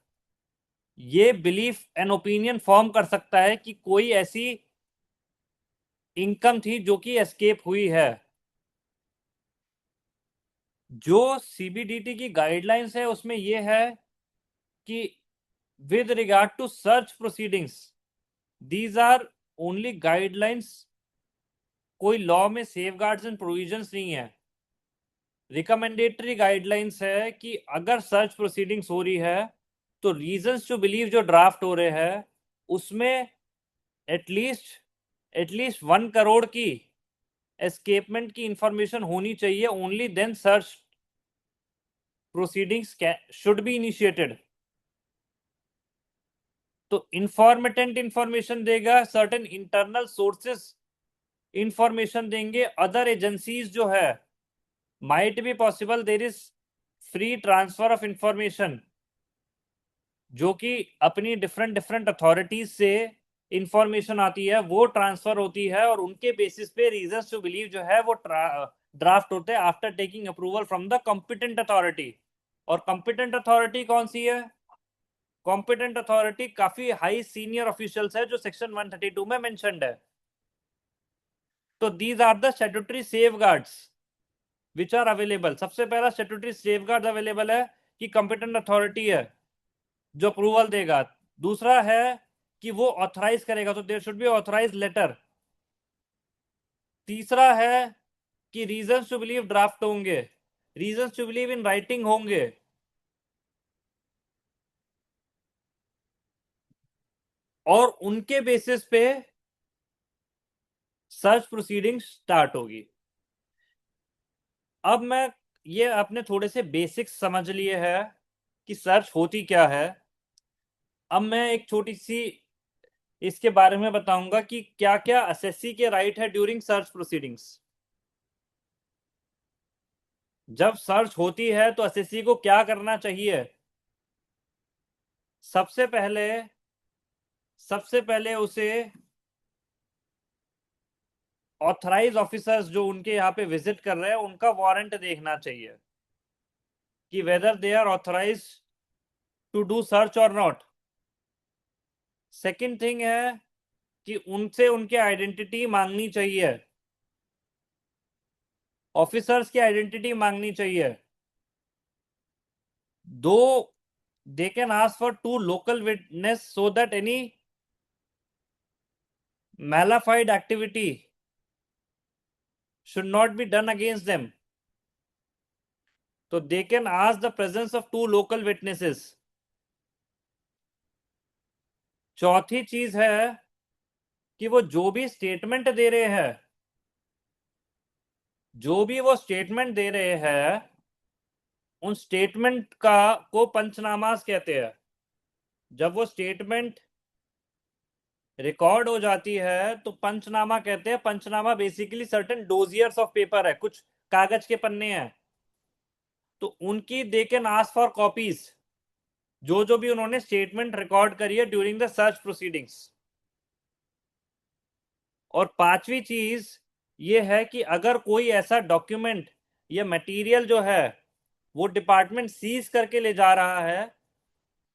ये बिलीफ एंड ओपिनियन फॉर्म कर सकता है कि कोई ऐसी इनकम थी जो कि एस्केप हुई है। जो सीबीडीटी की गाइडलाइंस है उसमें यह है कि with regard to search proceedings, these are only guidelines, कोई लॉ में सेफगार्ड्स एंड प्रोविजंस नहीं है। रिकमेंडेटरी गाइडलाइंस है कि अगर सर्च प्रोसीडिंग्स हो रही है तो रीजंस टू बिलीव जो ड्राफ्ट हो रहे हैं उसमें एटलीस्ट 1 करोड़ की एस्केपमेंट की इंफॉर्मेशन होनी चाहिए। Only then search proceedings should be initiated. तो इंफॉर्मेटेंट इंफॉर्मेशन देगा, सर्टेन इंटरनल सोर्सेस इंफॉर्मेशन देंगे, अदर एजेंसीज जो है might be possible there is free transfer of information, जो कि अपनी डिफरेंट अथॉरिटीज से इंफॉर्मेशन आती है वो ट्रांसफर होती है, और उनके बेसिस पे रीजंस टू बिलीव जो है वो ड्राफ्ट होते हैं after taking approval from the competent authority. और कॉम्पिटेंट अथॉरिटी कौन सी है? कॉम्पिटेंट अथॉरिटी काफी हाई सीनियर ऑफिशियल्स है जो सेक्शन 132 में मेंशन्ड है। तो these are the statutory safeguards which are available. सबसे पहला स्टैट्यूटरी सेफगार्ड अवेलेबल है कि कॉम्पिटेंट अथॉरिटी है जो अप्रूवल देगा। दूसरा है कि वो ऑथराइज करेगा, तो there should be authorise letter. तीसरा है कि रीजंस टू बिलीव ड्राफ्ट होंगे, reasons to believe in writing होंगे, और उनके बेसिस पे सर्च प्रोसीडिंग स्टार्ट होगी। अब मैं ये अपने थोड़े से बेसिक्स समझ लिए है कि सर्च होती क्या है। अब मैं एक छोटी सी इसके बारे में बताऊंगा कि क्या क्या एसएससी के राइट है ड्यूरिंग सर्च प्रोसीडिंग्स। जब सर्च होती है तो एसएससी को क्या करना चाहिए? सबसे पहले उसे ऑथराइज ऑफिसर्स जो उनके यहाँ पे विजिट कर रहे हैं उनका वारंट देखना चाहिए कि whether they are authorise to do search और नॉट। सेकंड थिंग है कि उनसे उनकी आइडेंटिटी मांगनी चाहिए, ऑफिसर्स की आइडेंटिटी मांगनी चाहिए। दो they can ask for 2 local witness so that any malafide activity should not be done against them. So they can ask the presence of 2 local witnesses चौथी चीज है कि वो जो भी स्टेटमेंट दे रहे हैं, जो भी वो स्टेटमेंट दे रहे हैं, उन स्टेटमेंट को पंचनामास कहते हैं। जब वो स्टेटमेंट रिकॉर्ड हो जाती है तो पंचनामा कहते हैं। पंचनामा basically certain dossiers of paper है, कुछ कागज के पन्ने हैं, तो उनकी they can ask for copies, जो भी उन्होंने स्टेटमेंट रिकॉर्ड करी है ड्यूरिंग द सर्च प्रोसीडिंग्स। और पांचवी चीज ये है कि अगर कोई ऐसा डॉक्यूमेंट या मटेरियल जो है वो डिपार्टमेंट सीज करके ले जा रहा है,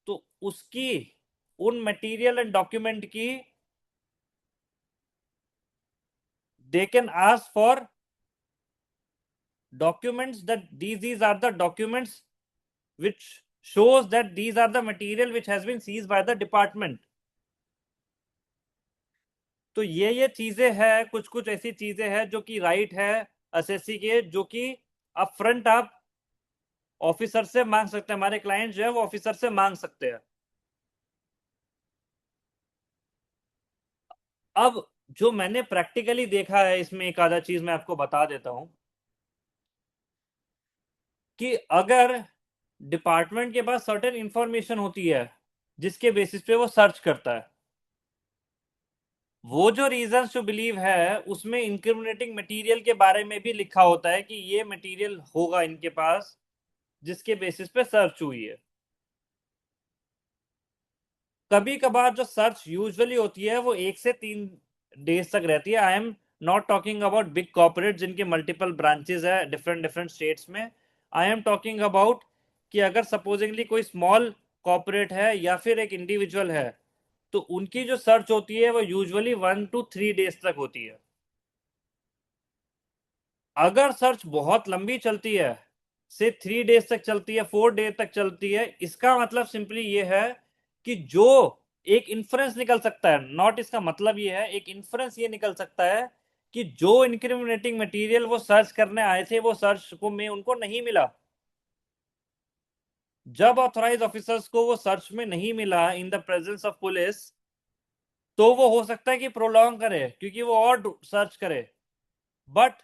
तो उसकी, उन मटेरियल एंड डॉक्यूमेंट की they can ask for documents that these are the documents which shows that these are the material which has been seized by the department. तो ये चीजें हैं, कुछ कुछ ऐसी चीजें हैं जो कि राइट है एसएससी के, जो कि अपफ्रंट आप ऑफिसर से मांग सकते हैं। हमारे क्लाइंट जो है वो ऑफिसर से मांग सकते हैं। अब जो मैंने प्रैक्टिकली देखा है, इसमें एक आधा चीज मैं आपको बता देता हूं कि अगर डिपार्टमेंट के पास सर्टेन इंफॉर्मेशन होती है जिसके बेसिस पे वो सर्च करता है, वो जो रीजन टू बिलीव है उसमें इंक्रिमिनेटिंग मटेरियल के बारे में भी लिखा होता है कि ये मटेरियल होगा इनके पास जिसके बेसिस पे सर्च हुई है। कभी कभार जो सर्च यूजुअली होती है वो 1 से 3 डेज तक रहती है। I am not talking about big corporate जिनके मल्टीपल ब्रांचेस है डिफरेंट डिफरेंट स्टेट्स में। आई एम टॉकिंग अबाउट कि अगर सपोजिंगली कोई स्मॉल कॉर्पोरेट है या फिर एक इंडिविजुअल है, तो उनकी जो सर्च होती है वो यूजुअली 1 to 3 डेज तक होती है। अगर सर्च बहुत लंबी चलती है, से 3 डेज तक चलती है, 4 डेज तक चलती है, इसका मतलब सिंपली ये है कि जो एक इन्फ्रेंस निकल सकता है, नॉट इसका मतलब ये है, एक इन्फ्रेंस ये निकल सकता है कि जो इंक्रिमिनेटिंग मटेरियल वो सर्च करने आए थे वो सर्च को में उनको नहीं मिला। जब ऑथराइज ऑफिसर्स को वो सर्च में नहीं मिला in the presence of police, तो वो हो सकता है कि प्रोलॉन्ग करे क्योंकि वो और सर्च करे। बट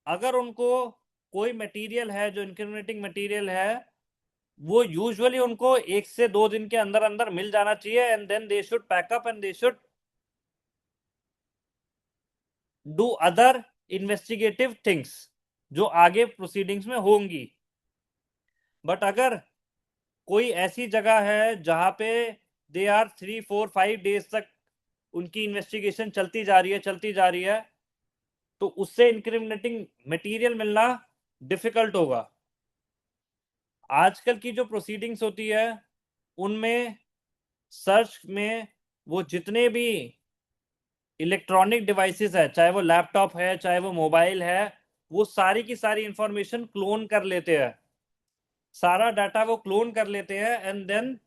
अगर उनको कोई मटेरियल है जो इंक्रिमिनेटिंग मटेरियल है, वो यूजुअली उनको 1 से 2 दिन के अंदर अंदर मिल जाना चाहिए, and then they should pack up and they should do other investigative things जो आगे प्रोसीडिंग्स में होंगी। बट अगर कोई ऐसी जगह है जहां पे दे आर 3, 4, 5 डेज तक उनकी इन्वेस्टिगेशन चलती जा रही है, तो उससे इंक्रिमिनेटिंग मटेरियल मिलना डिफिकल्ट होगा। आजकल की जो प्रोसीडिंग्स होती है उनमें सर्च में वो जितने भी इलेक्ट्रॉनिक डिवाइसेस है, चाहे वो लैपटॉप है चाहे वो मोबाइल है, वो सारी की सारी इंफॉर्मेशन क्लोन कर लेते हैं, सारा डाटा वो क्लोन कर लेते हैं, एंड देन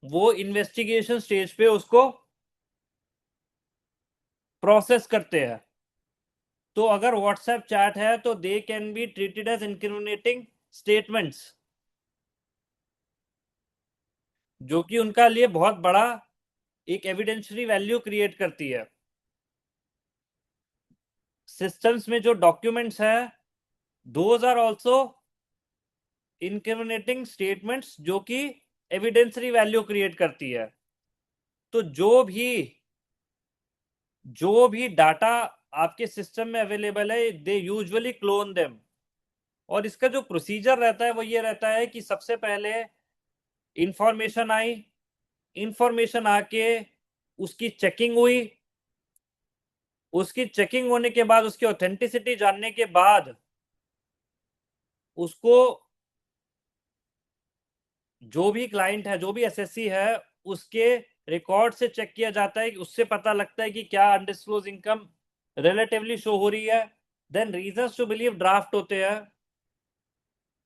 वो इन्वेस्टिगेशन स्टेज पे उसको प्रोसेस करते हैं। तो अगर व्हाट्सएप चैट है तो they can be treated as incriminating statements, जो कि उनका लिए बहुत बड़ा एक एविडेंशियरी वैल्यू क्रिएट करती है। सिस्टम्स में जो डॉक्यूमेंट्स है, those are also incriminating statements जो कि एविडेंशियरी वैल्यू क्रिएट करती है। तो जो भी डाटा आपके सिस्टम में अवेलेबल है, दे यूजुअली क्लोन देम। और इसका जो प्रोसीजर रहता है वो ये रहता है कि सबसे पहले इंफॉर्मेशन आई, इंफॉर्मेशन आके उसकी चेकिंग हुई, उसकी चेकिंग होने के बाद उसकी ऑथेंटिसिटी जानने के बाद उसको जो भी क्लाइंट है, जो भी एसएससी है, उसके रिकॉर्ड से चेक किया जाता है कि उससे पता लगता है कि क्या अनडिस्क्लोज इनकम रिलेटिवली शो हो रही है। Then reasons to believe draft होते हैं,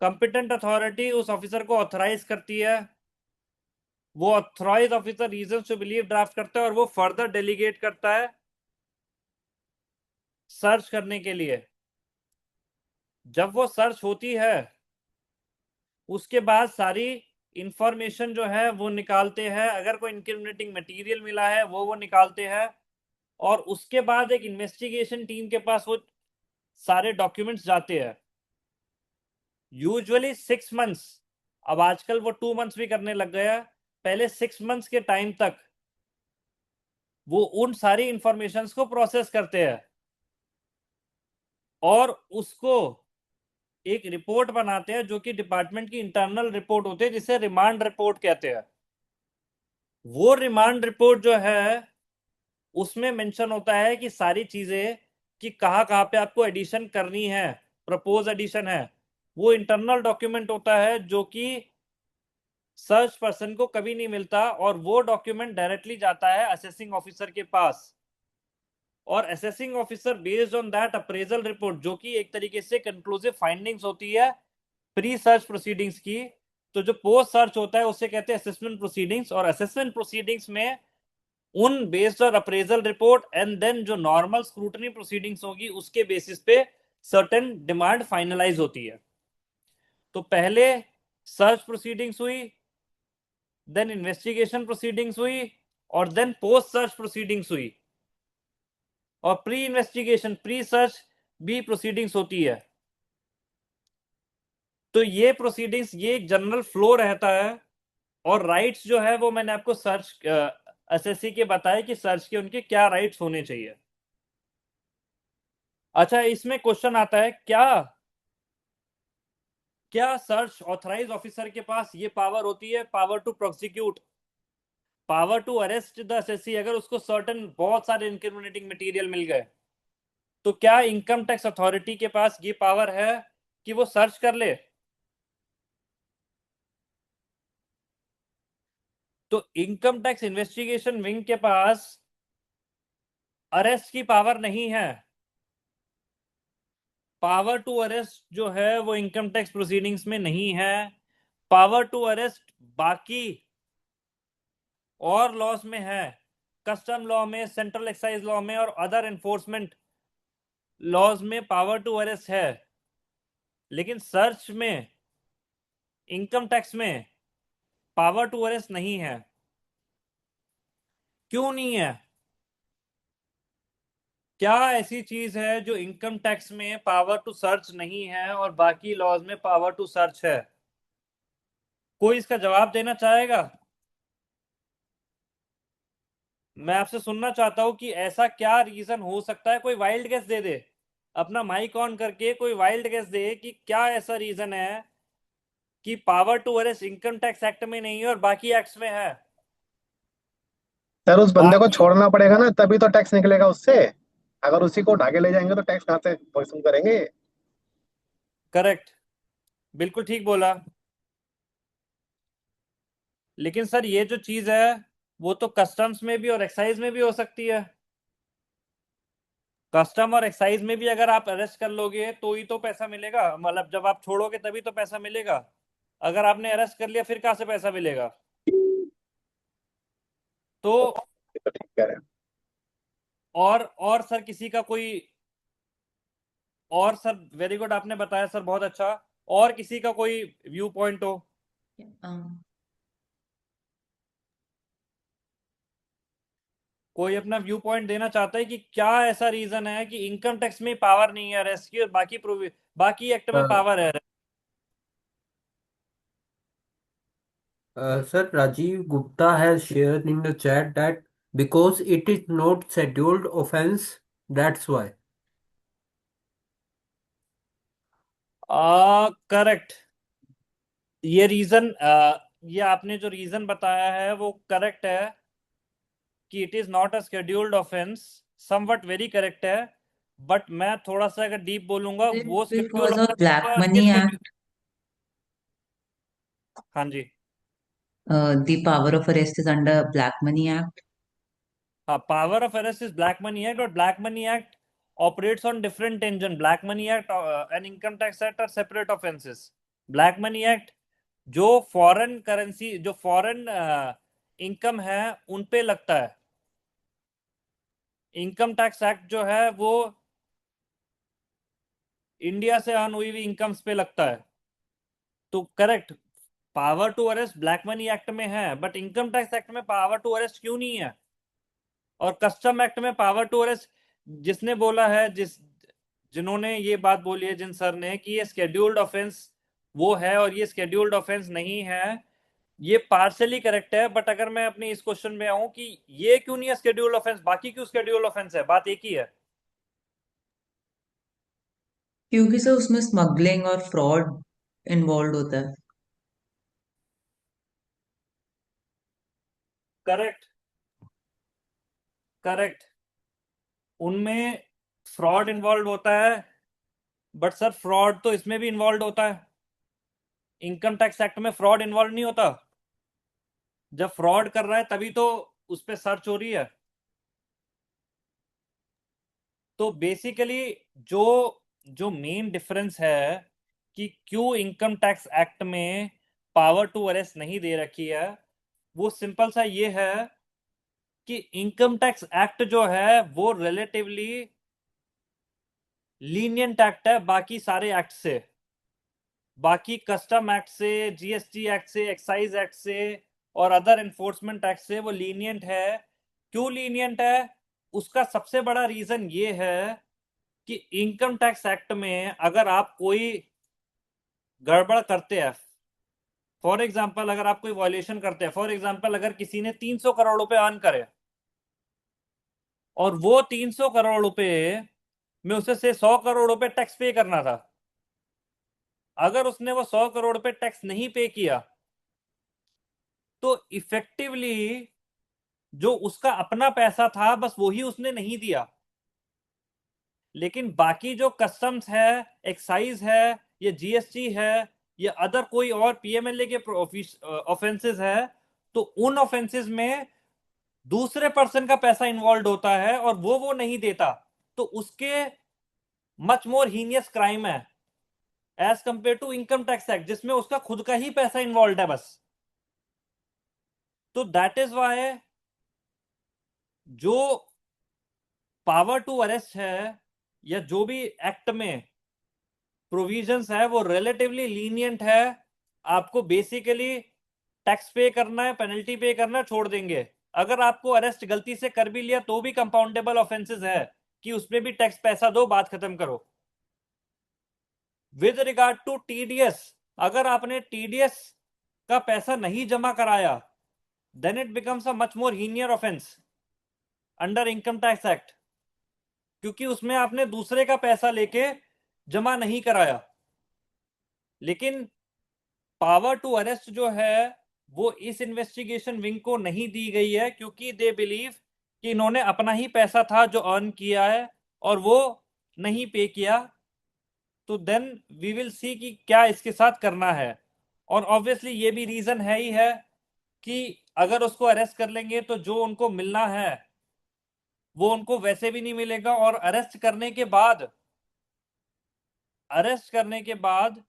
कंपिटेंट अथॉरिटी उस ऑफिसर को ऑथराइज करती है, वो authorise officer reasons to believe draft करता है और वो फर्दर डेलीगेट करता है सर्च करने के लिए। जब वो सर्च होती है उसके बाद सारी इंफॉर्मेशन जो है वो निकालते हैं, अगर कोई इंक्रिमिनेटिंग मटेरियल मिला है वो निकालते हैं, और उसके बाद एक इन्वेस्टिगेशन टीम के पास वो सारे डॉक्यूमेंट्स जाते हैं। यूजुअली 6 मंथ्स, अब आजकल वो 2 मंथ्स भी करने लग गया। पहले 6 मंथ्स के टाइम तक वो उन सारी इंफॉर्मेशंस को प्रोसेस करते हैं और उसको एक रिपोर्ट बनाते हैं, जो कि डिपार्टमेंट की इंटरनल रिपोर्ट होती है, जिसे रिमांड रिपोर्ट कहते हैं। वो रिमांड रिपोर्ट जो है उसमें मेंशन होता है कि सारी चीजें, कि कहाँ कहाँ पे आपको एडिशन करनी है, प्रपोज एडिशन है। वो इंटरनल डॉक्यूमेंट होता है जो कि सर्च पर्सन को कभी नहीं मिलता, और वो डॉक्यूमेंट डायरेक्टली जाता है असेसिंग ऑफिसर के पास, और assessing officer based on that appraisal report, जो कि एक तरीके से कंक्लूसिव फाइंडिंग्स होती है प्री सर्च प्रोसीडिंग्स की। तो जो पोस्ट सर्च होता है उसे कहते हैं असेसमेंट प्रोसीडिंग्स, और असेसमेंट प्रोसीडिंग्स में उन based on appraisal report and then जो नॉर्मल स्क्रूटनी प्रोसीडिंग्स होगी उसके बेसिस पे सर्टेन डिमांड फाइनलाइज होती है। तो पहले सर्च प्रोसीडिंग्स हुई, देन इन्वेस्टिगेशन प्रोसीडिंग्स हुई, और देन पोस्ट सर्च प्रोसीडिंग्स हुई, और प्री इन्वेस्टिगेशन प्री सर्च भी प्रोसीडिंग्स होती है। तो ये प्रोसीडिंग्स, ये एक जनरल फ्लो रहता है। और राइट्स जो है वो मैंने आपको सर्च एसएससी के बताए कि सर्च के उनके क्या राइट्स होने चाहिए। अच्छा, इसमें क्वेश्चन आता है, क्या सर्च ऑथराइज ऑफिसर के पास ये पावर होती है, power to prosecute, power to arrest the assessee, अगर उसको सर्टेन बहुत सारे इंक्रिमिनेटिंग मटेरियल मिल गए, तो क्या इनकम टैक्स अथॉरिटी के पास ये पावर है कि वो सर्च कर ले? तो इनकम टैक्स इन्वेस्टिगेशन विंग के पास अरेस्ट की पावर नहीं है। पावर टू अरेस्ट जो है वो इनकम टैक्स प्रोसीडिंग्स में नहीं है। पावर टू अरेस्ट बाकी और लॉज में है, कस्टम लॉ में, सेंट्रल एक्साइज लॉ में और अदर एनफोर्समेंट लॉज में पावर टू अरेस्ट है, लेकिन सर्च में, इनकम टैक्स में पावर टू अरेस्ट नहीं है। क्यों नहीं है? क्या ऐसी चीज है जो इनकम टैक्स में पावर टू सर्च नहीं है और बाकी लॉज में पावर टू सर्च है? कोई इसका जवाब देना चाहेगा? मैं आपसे सुनना चाहता हूं कि ऐसा क्या रीजन हो सकता है। कोई वाइल्ड गेस दे दे, अपना माइक ऑन करके कोई वाइल्ड गेस दे कि क्या ऐसा रीजन है कि power to arrest income tax act में नहीं है और बाकी एक्ट्स में है। सर उस बंदे को बाकी, छोड़ना पड़ेगा ना, तभी तो टैक्स निकलेगा उससे। अगर उसी को उठा के ले जाएंगे तो टैक्स कहाँ से वसूल करेंगे। करेक्ट, बिल्कुल ठीक बोला। लेकिन सर ये जो चीज है वो तो कस्टम्स में भी और एक्साइज में भी हो सकती है। कस्टम और एक्साइज में भी अगर आप अरेस्ट कर लोगे तो ही तो पैसा मिलेगा, मतलब जब आप छोड़ोगे तभी तो पैसा मिलेगा। अगर आपने अरेस्ट कर लिया फिर कहां से पैसा मिलेगा? तो ये तो ठीक कह रहे हैं। और सर किसी का कोई, और सर वेरी गुड, आपने बताया सर, बहुत अच्छा। और किसी का कोई व्यू पॉइंट हो? कोई अपना व्यू पॉइंट देना चाहता है कि क्या ऐसा रीजन है कि इनकम टैक्स में पावर नहीं है अरेस्ट की और बाकी एक्ट में पावर है? Sir, Rajiv Gupta has shared in the chat that because it is not scheduled offense, that's why. Correct. ये रीजन, ये आपने जो रीजन बताया है वो करेक्ट है कि it is not a scheduled offence, somewhat very correct है। बट मैं थोड़ा सा अगर डीप बोलूंगा, वो schedule Because of offence Black हुआ Money किस Act, शेड्यूल? हाँ जी। the power of arrest is under Black Money Act. हाँ, power of arrest is black money act, और black money act operates on different tension. Black money act and income tax act are separate offences. Black money act जो foreign currency, जो foreign income है उन पे लगता है। Income tax act जो है वो इंडिया से अर्न हुई हुई इनकम्स पे लगता है। तो correct, power to arrest black money act में है, बट इनकम टैक्स एक्ट में पावर टू अरेस्ट क्यों नहीं है? और कस्टम एक्ट में पावर टू अरेस्ट जिसने बोला है, जिन्होंने ये बात बोली है, जिन सर ने, कि ये स्केड्यूल्ड ऑफेंस वो है और ये स्केड्यूल्ड ऑफेंस नहीं है, ये पार्शियली करेक्ट है। बट अगर मैं अपने इस क्वेश्चन में आऊं कि ये क्यों नहीं है स्केड्यूल्ड ऑफेंस, बाकी क्यों स्केड्यूल्ड ऑफेंस है, बात एक ही है। क्योंकि सर उसमें स्मगलिंग और फ्रॉड इन्वॉल्व होता है। करेक्ट, करेक्ट, उनमें फ्रॉड इन्वॉल्व होता है, बट सर फ्रॉड तो इसमें भी इन्वॉल्व होता है। इनकम टैक्स एक्ट में फ्रॉड इन्वॉल्व नहीं होता। जब फ्रॉड कर रहा है तभी तो उस पर सर्च हो रही है। तो बेसिकली जो जो मेन डिफरेंस है कि क्यों इनकम टैक्स एक्ट में पावर टू अरेस्ट नहीं दे रखी है, वो सिंपल सा ये है कि इनकम टैक्स एक्ट जो है वो रिलेटिवली लीनियंट एक्ट है बाकी सारे एक्ट से, बाकी कस्टम एक्ट से, जीएसटी एक्ट से, एक्साइज एक्ट से और अदर एनफोर्समेंट एक्ट से वो लीनियंट है। क्यों लीनियंट है? उसका सबसे बड़ा रीजन ये है कि इनकम टैक्स एक्ट में अगर आप कोई गड़बड़ करते हैं, फॉर एग्जांपल अगर आप कोई वायलेशन करते हैं, फॉर एग्जांपल अगर किसी ने 300 करोड़ रुपए अर्न करे और वो 300 करोड़ रुपए में उसे से 100 करोड़ रुपए टैक्स पे करना था, अगर उसने वो 100 करोड़ रुपए टैक्स नहीं पे किया तो इफेक्टिवली जो उसका अपना पैसा था बस वही उसने नहीं दिया, लेकिन बाकी जो कस्टम्स है, एक्साइज है, ये जीएसटी है, ये अदर कोई और पीएमएलए के ऑफेंसेस है, तो उन ऑफेंसेस में दूसरे पर्सन का पैसा इन्वॉल्व होता है और वो नहीं देता, तो उसके मच मोर हीनियस क्राइम है as compare to income tax act जिसमें उसका खुद का ही पैसा इन्वॉल्व है बस। तो दैट इज वाई जो पावर टू अरेस्ट है या जो भी एक्ट में प्रोविजंस है वो रिलेटिवली लीनियंट है। आपको बेसिकली टैक्स पे करना है, पेनल्टी पे करना छोड़ देंगे। अगर आपको अरेस्ट गलती से कर भी लिया तो भी कंपाउंडेबल ऑफेंसेस है कि उसमें भी टैक्स पैसा दो, बात खत्म करो। विद रिगार्ड टू टीडीएस, अगर आपने टीडीएस का पैसा नहीं जमा कराया then it becomes a much more heinous offence under income tax act, क्योंकि उसमें आपने दूसरे का पैसा लेके जमा नहीं कराया। लेकिन पावर टू अरेस्ट जो है वो इस इन्वेस्टिगेशन विंग को नहीं दी गई है क्योंकि दे बिलीव कि इन्होंने अपना ही पैसा था जो अर्न किया है और वो नहीं पे किया, तो देन वी विल सी कि क्या इसके साथ करना है। और ऑब्वियसली ये भी रीजन है ही है कि अगर उसको अरेस्ट कर लेंगे तो जो उनको मिलना है वो उनको वैसे भी नहीं मिलेगा, और अरेस्ट करने के बाद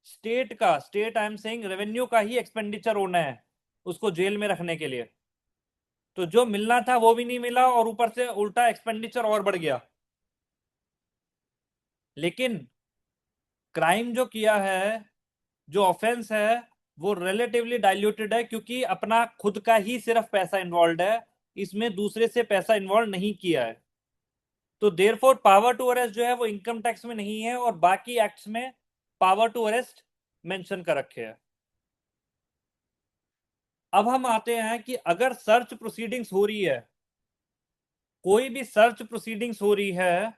state I am saying revenue का ही एक्सपेंडिचर होना है उसको जेल में रखने के लिए, तो जो मिलना था वो भी नहीं मिला और ऊपर से उल्टा एक्सपेंडिचर और बढ़ गया। लेकिन क्राइम जो किया है, जो ऑफेंस है, वो रिलेटिवली डाइल्यूटेड है क्योंकि अपना खुद का ही सिर्फ पैसा इन्वॉल्व है, इसमें दूसरे से पैसा इन्वॉल्व नहीं किया है। तो देयरफॉर पावर टू अरेस्ट जो है वो इनकम टैक्स में नहीं है और बाकी एक्ट्स में पावर टू अरेस्ट मेंशन कर रखे हैं। अब हम आते हैं कि अगर सर्च प्रोसीडिंग्स हो रही है, कोई भी सर्च प्रोसीडिंग्स हो रही है,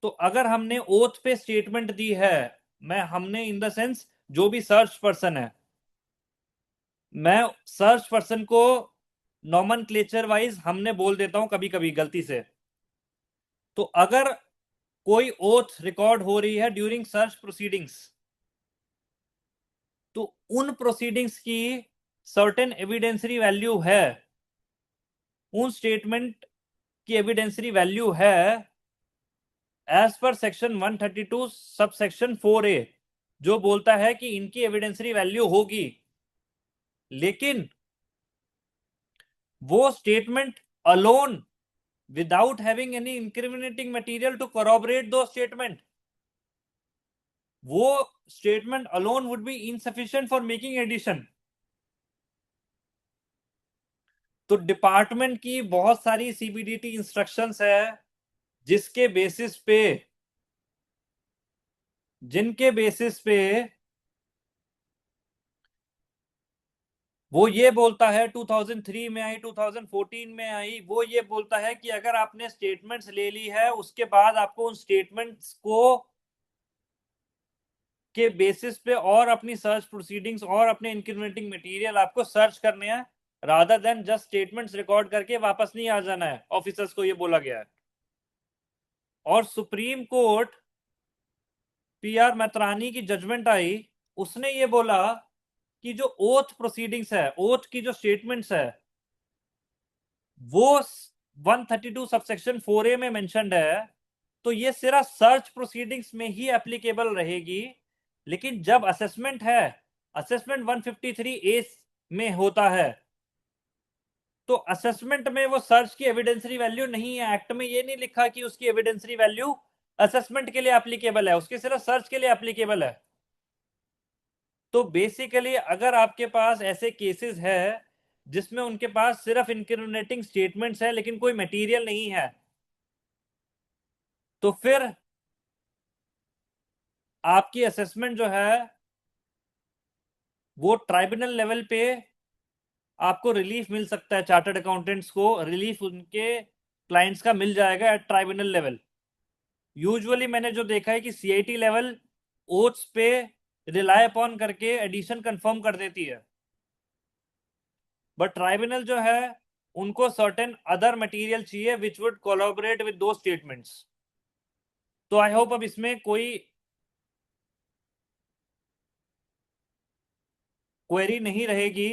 तो अगर हमने ओथ पे स्टेटमेंट दी है, हमने इन द सेंस जो भी सर्च पर्सन है, मैं सर्च पर्सन को नॉमनक्लेचर वाइज हमने बोल देता हूं कभी कभी गलती से, तो अगर कोई ओथ रिकॉर्ड हो रही है ड्यूरिंग सर्च प्रोसीडिंग्स तो उन प्रोसीडिंग्स की सर्टेन एविडेंसरी वैल्यू है, उन स्टेटमेंट की एविडेंसरी वैल्यू है as per section 132 sub section 4A जो बोलता है कि इनकी एविडेंसरी वैल्यू होगी। लेकिन वो statement alone without having any incriminating material to corroborate those statement, वो statement alone would be insufficient for making addition. तो डिपार्टमेंट की बहुत सारी सीबीडीटी इंस्ट्रक्शंस है जिनके बेसिस पे वो ये बोलता है, 2003 में आई, 2014 में आई, वो ये बोलता है कि अगर आपने स्टेटमेंट्स ले ली है उसके बाद आपको उन स्टेटमेंट्स को के बेसिस पे और अपनी सर्च प्रोसीडिंग्स और अपने इंक्रीमेंटिंग मटेरियल आपको सर्च करने हैं, rather than just statements record करके वापस नहीं आ जाना है। ऑफिसर्स को ये बोला गया है। और सुप्रीम कोर्ट पीआर मैत्रानी की जजमेंट आई, उसने ये बोला कि जो ओथ प्रोसीडिंग्स है, ओथ की जो स्टेटमेंट्स है, वो 132 सबसेक्शन 4A में मेंशन्ड है, तो ये सिर्फ सर्च प्रोसीडिंग्स में ही एप्लीकेबल रहेगी। लेकिन जब असेसमेंट है, असेसमेंट 153A में होता है, तो असेसमेंट में वो सर्च की एविडेंसरी वैल्यू नहीं है। एक्ट में ये नहीं लिखा कि उसकी एविडेंसरी वैल्यू असेसमेंट के लिए एप्लीकेबल है, उसके सिर्फ सर्च के लिए एप्लीकेबल है। तो बेसिकली अगर आपके पास ऐसे केसेस है जिसमें उनके पास सिर्फ इंक्रिमिनेटिंग स्टेटमेंट्स है लेकिन कोई मटेरियल नहीं है, तो फिर आपकी असेसमेंट जो है वो ट्राइब्यूनल लेवल पे आपको रिलीफ मिल सकता है। चार्टर्ड अकाउंटेंट्स को रिलीफ उनके क्लाइंट्स का मिल जाएगा एट ट्राइब्यूनल लेवल। यूजुअली मैंने जो देखा है कि सीआईटी लेवल ओथ्स पे रिलाय अपॉन करके एडिशन कंफर्म कर देती है, बट ट्राइब्यूनल जो है उनको सर्टेन अदर मटेरियल चाहिए which would collaborate with those statements. तो आई होप अब इसमें कोई क्वेरी नहीं रहेगी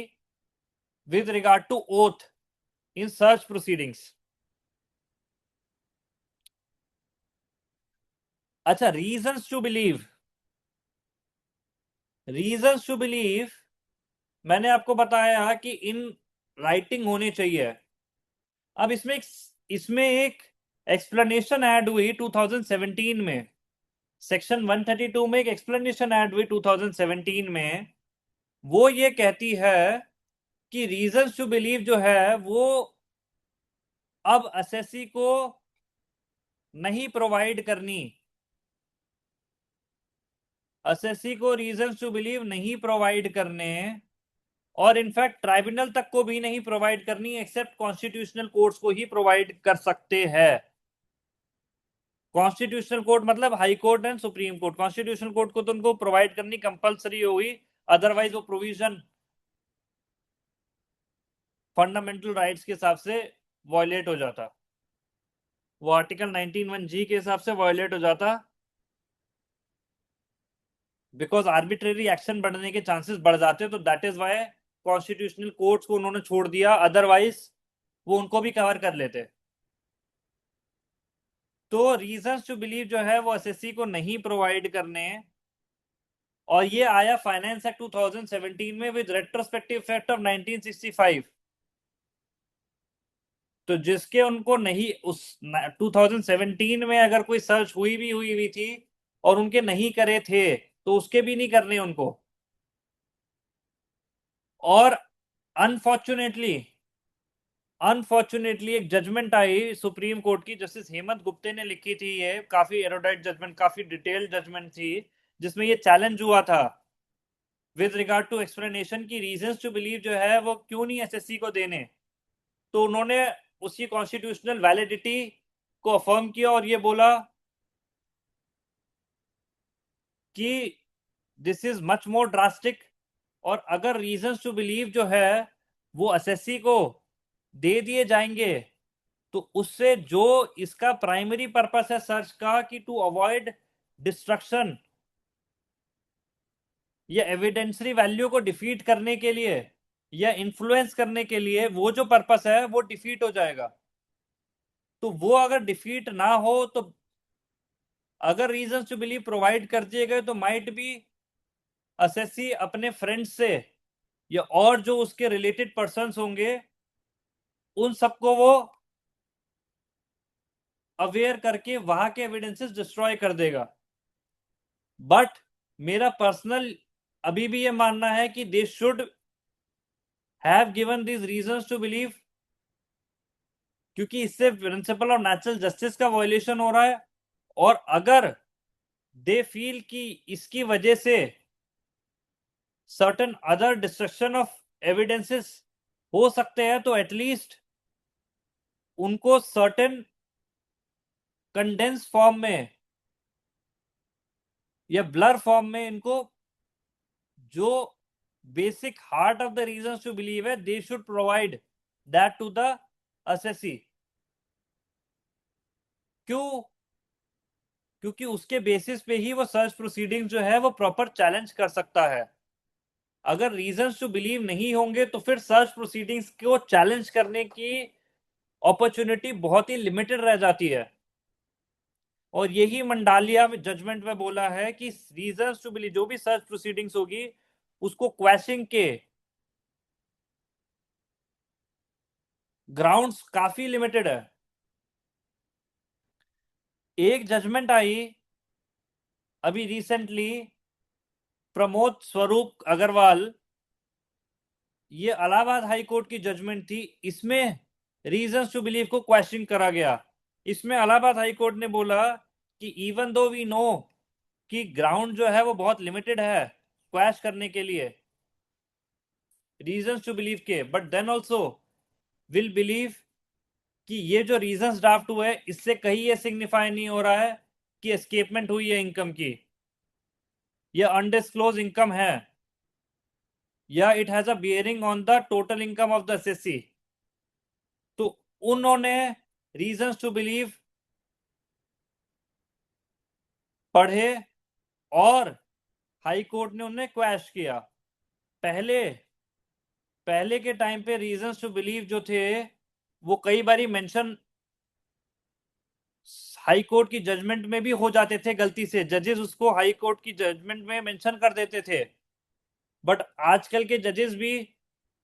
with regard to oath in search proceedings. अच्छा, रीजंस टू बिलीव मैंने आपको बताया कि इन राइटिंग होने चाहिए। अब इसमें एक एक्सप्लेनेशन ऐड हुई 2017 में, सेक्शन 132 में एक एक्सप्लेनेशन ऐड हुई 2017 में। वो ये कहती है कि रीजंस टू बिलीव जो है वो अब असेसी को नहीं प्रोवाइड करनी, असेसी को रीजंस टू बिलीव नहीं प्रोवाइड करने, और इनफैक्ट ट्राइब्यूनल तक को भी नहीं प्रोवाइड करनी, एक्सेप्ट कॉन्स्टिट्यूशनल कोर्ट्स को ही प्रोवाइड कर सकते हैं। कॉन्स्टिट्यूशनल कोर्ट मतलब high court and supreme court. Constitutional court को तो उनको प्रोवाइड करनी कंपलसरी हुई, अदरवाइज वो प्रोविजन फंडामेंटल राइट्स के हिसाब से वायलेट हो जाता, वो आर्टिकल 19(1)G के हिसाब से वायलेट हो जाता, बिकॉज आर्बिट्रेरी एक्शन बढ़ने के चांसेस बढ़ जाते। तो that is why constitutional courts को उन्होंने छोड़ दिया, अदरवाइज वो उनको भी कवर कर लेते। तो रीजंस टू बिलीव जो है वो एसएससी को नहीं प्रोवाइड करने, और ये आया फाइनेंस एक्ट 2017 में विद रेट्रोस्पेक्टिव इफेक्ट ऑफ 1965। तो जिसके उनको नहीं, उस 2017 में अगर कोई सर्च हुई थी और उनके नहीं करे थे तो उसके भी नहीं करने उनको। और अनफॉर्चुनेटली एक जजमेंट आई सुप्रीम कोर्ट की, जस्टिस हेमंत गुप्ते ने लिखी थी, ये काफी एरोडाइट जजमेंट, काफी डिटेल्ड जजमेंट थी, जिसमें ये चैलेंज हुआ था विद रिगार्ड टू एक्सप्लेनेशन की रीजंस टू बिलीव जो है वो क्यों नहीं एसएससी को देने। तो उन्होंने उसकी कॉन्स्टिट्यूशनल वैलिडिटी को अफर्म किया और ये बोला कि this is much more drastic, और अगर रीजंस टू बिलीव जो है वो एसएससी को दे दिए जाएंगे तो उससे जो इसका प्राइमरी पर्पस है सर्च का कि टू अवॉइड डिस्ट्रक्शन या एविडेंसरी वैल्यू को डिफीट करने के लिए या इन्फ्लुएंस करने के लिए, वो जो पर्पस है वो डिफीट हो जाएगा। तो वो अगर डिफीट ना हो, तो अगर रीजंस टू बिलीव प्रोवाइड कर दिए गए तो माइट बी असेसी अपने फ्रेंड्स से या और जो उसके रिलेटेड पर्सन्स होंगे उन सबको वो अवेयर करके वहां के एविडेंसेस डिस्ट्रॉय कर देगा। बट मेरा पर्सनल अभी भी ये मानना है कि they should have given these reasons to believe, क्योंकि इससे प्रिंसिपल ऑफ नेचुरल जस्टिस का वायलेशन हो रहा है। और अगर दे फील कि इसकी वजह से certain other destruction of evidences हो सकते हैं, तो एटलीस्ट उनको सर्टेन कंडेंस फॉर्म में या ब्लर फॉर्म में इनको जो basic heart of the reasons to believe है, they should provide that to the assessee. क्यों? क्योंकि उसके बेसिस पे ही वो सर्च प्रोसीडिंग जो है वो प्रॉपर चैलेंज कर सकता है। अगर रीजंस टू बिलीव नहीं होंगे तो फिर सर्च प्रोसीडिंग्स को चैलेंज करने की अपॉर्चुनिटी बहुत ही लिमिटेड रह जाती है। और यही मंडालिया जजमेंट में बोला है कि रीजंस टू बिलीव जो भी सर्च प्रोसीडिंग्स होगी उसको क्वैशिंग के ग्राउंड्स काफी लिमिटेड है। एक जजमेंट आई अभी रिसेंटली, प्रमोद स्वरूप अग्रवाल, ये इलाहाबाद हाई कोर्ट की जजमेंट थी। इसमें रीजंस टू बिलीव को क्वेश्चन करा गया। इसमें इलाहाबाद हाई कोर्ट ने बोला कि इवन दो वी नो कि ग्राउंड जो है वो बहुत लिमिटेड है क्वेश्चन करने के लिए रीजंस टू बिलीव के, but then also will believe कि ये जो रीजंस ड्राफ्ट हुए इससे कहीं ये सिग्निफाई नहीं हो रहा है कि एस्केपमेंट हुई है इनकम की, ये अनडिस्क्लोज इनकम है, या it has a bearing on the total income of the assessee. तो उन्होंने रीजंस टू बिलीव पढ़े और हाई कोर्ट ने उन्हें क्वैश किया। पहले के टाइम पे रीजंस टू बिलीव जो थे वो कई बारी मेंशन हाई कोर्ट की जजमेंट में भी हो जाते थे, गलती से जजेस उसको हाई कोर्ट की जजमेंट में मेंशन कर देते थे। बट आजकल के जजेस भी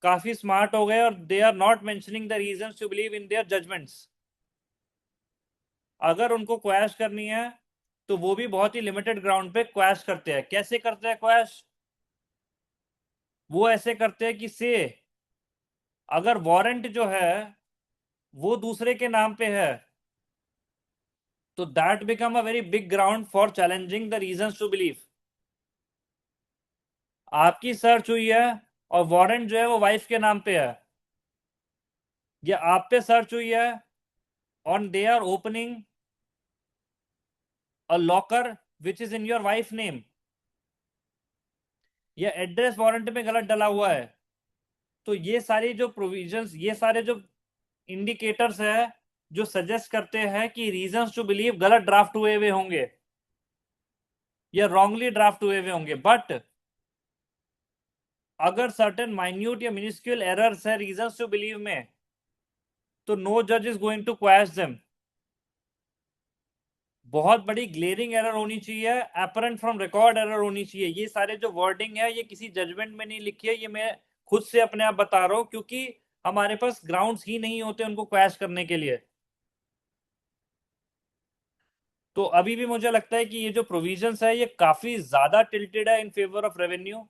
काफी स्मार्ट हो गए और they are not mentioning the reasons to believe in their judgments. अगर उनको क्वैश करनी है तो वो भी बहुत ही लिमिटेड ग्राउंड पे क्वैश करते हैं। कैसे करते हैं क्वैश? वो ऐसे करते हैं कि से अगर वारंट जो है वो दूसरे के नाम पे है तो that become a very big ground for challenging the reasons to believe. आपकी सर्च हुई है और वारंट जो है वो वाइफ के नाम पे है, या आप पे सर्च हुई है on they are opening a locker which is in your wife name, या एड्रेस वारंट में गलत डला हुआ है, तो ये सारी जो प्रोविजंस, ये सारे जो इंडिकेटर्स है जो सजेस्ट करते हैं कि रीजंस टू बिलीव गलत ड्राफ्ट हुए हुए होंगे या रॉन्गली ड्राफ्ट हुए हुए होंगे। बट अगर सर्टेन माइन्यूट या मिनिस्क्यूल एरर्स है रीजंस टू बिलीव में तो नो जज is going to quash them. बहुत बड़ी ग्लेरिंग एरर होनी चाहिए, अपरेंट फ्रॉम रिकॉर्ड एरर होनी चाहिए। ये सारे जो वर्डिंग है ये किसी जजमेंट में नहीं लिखी है, ये मैं खुद से अपने आप बता रहा हूं क्योंकि हमारे पास ग्राउंड्स ही नहीं होते उनको क्वैश करने के लिए। तो अभी भी मुझे लगता है कि ये जो प्रोविजंस है ये काफी ज्यादा टिल्टेड है इन फेवर ऑफ रेवेन्यू,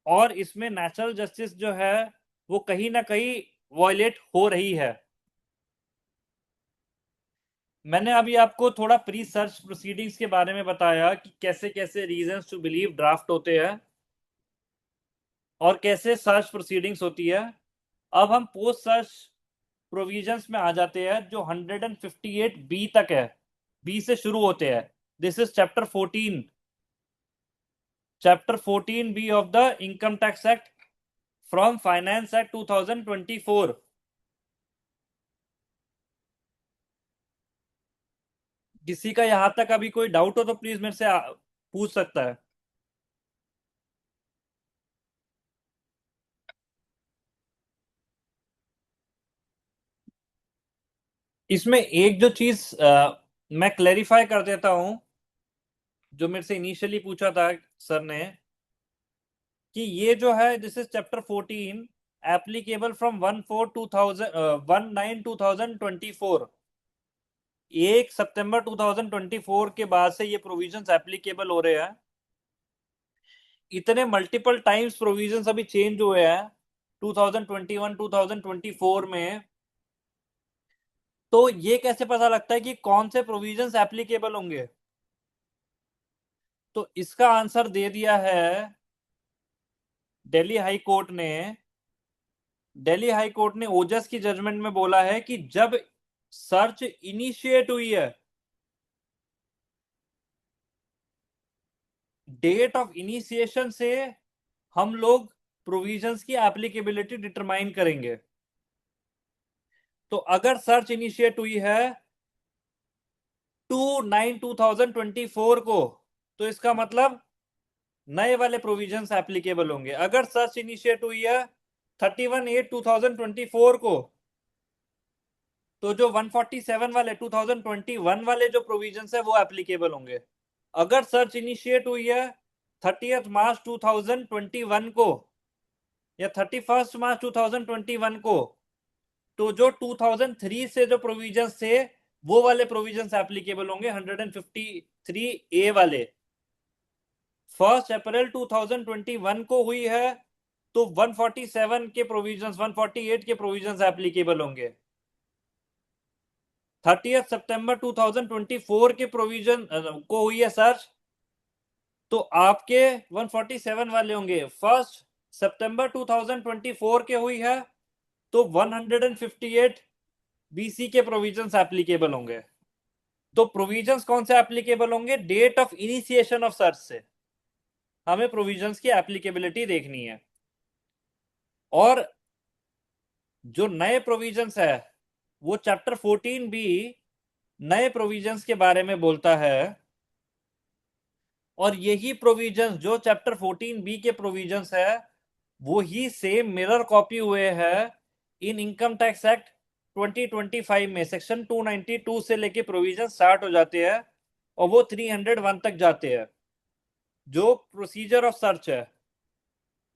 और इसमें नेचुरल जस्टिस जो है वो कहीं ना कहीं वॉयलेट हो रही है। मैंने अभी आपको थोड़ा प्री सर्च प्रोसीडिंग्स के बारे में बताया कि कैसे कैसे रीजंस टू बिलीव ड्राफ्ट होते हैं और कैसे सर्च प्रोसीडिंग्स होती है। अब हम पोस्ट सर्च प्रोविजंस में आ जाते हैं जो 158 बी तक है, बी से शुरू होते हैं। This is chapter 14 B of the income tax act from finance act 2024। किसी का यहां तक अभी कोई डाउट हो तो प्लीज मेरे से पूछ सकता है। इसमें एक जो चीज मैं क्लैरिफाई कर देता हूं, जो मेरे से इनिशियली पूछा था सर ने, कि ये जो है this is chapter 14 applicable from 1/4/2000 19/2024। 1 सितंबर 2024 के बाद से ये प्रोविजंस एप्लीकेबल हो रहे हैं। इतने मल्टीपल टाइम्स प्रोविजंस अभी चेंज हुए हैं 2021 2024 में, तो ये कैसे पता लगता है कि कौन से प्रोविजंस एप्लीकेबल होंगे? तो इसका आंसर दे दिया है दिल्ली हाई कोर्ट ने। दिल्ली हाई कोर्ट ने ओजस की जजमेंट में बोला है कि जब सर्च इनिशिएट हुई है, डेट ऑफ इनिशिएशन से हम लोग प्रोविजंस की एप्लीकेबिलिटी डिटरमाइन करेंगे। तो अगर सर्च इनिशिएट हुई है 2/9/2024 को, तो इसका मतलब नए वाले प्रोविजंस एप्लीकेबल होंगे। अगर सर्च इनिशिएट हुई है 31/8/2024 को, तो जो 147 वाले 2021 वाले जो प्रोविजंस है वो एप्लीकेबल होंगे। अगर सर्च इनिशिएट हुई है 30 मार्च 2021 को या 31 मार्च 2021 को, तो जो 2003 से जो प्रोविजंस थे वो वाले प्रोविजंस एप्लीकेबल होंगे 153A वाले। 1 अप्रैल 2021 को हुई है तो 147 के प्रोविजंस 148 के प्रोविजंस एप्लीकेबल होंगे। 30 सितंबर 2024 के प्रोविजन को हुई है सर्च, तो आपके 147 वाले होंगे। 1 सितंबर 2024 के हुई है तो 158 बीसी के प्रोविजंस एप्लीकेबल होंगे। तो प्रोविजंस कौन से एप्लीकेबल होंगे? Date of initiation of search से हमें प्रोविजंस की एप्लीकेबिलिटी देखनी है। और जो नए प्रोविजंस है वो चैप्टर 14 भी नए प्रोविजंस के बारे में बोलता है, और यही प्रोविजंस जो चैप्टर 14 के प्रोविजंस है वो ही सेम मिरर कॉपी हुए हैं इन इनकम टैक्स एक्ट 2025 में। सेक्शन 292 से लेके प्रोविजन स्टार्ट हो जाते हैं और वो 301 तक जाते हैं जो प्रोसीजर ऑफ सर्च है।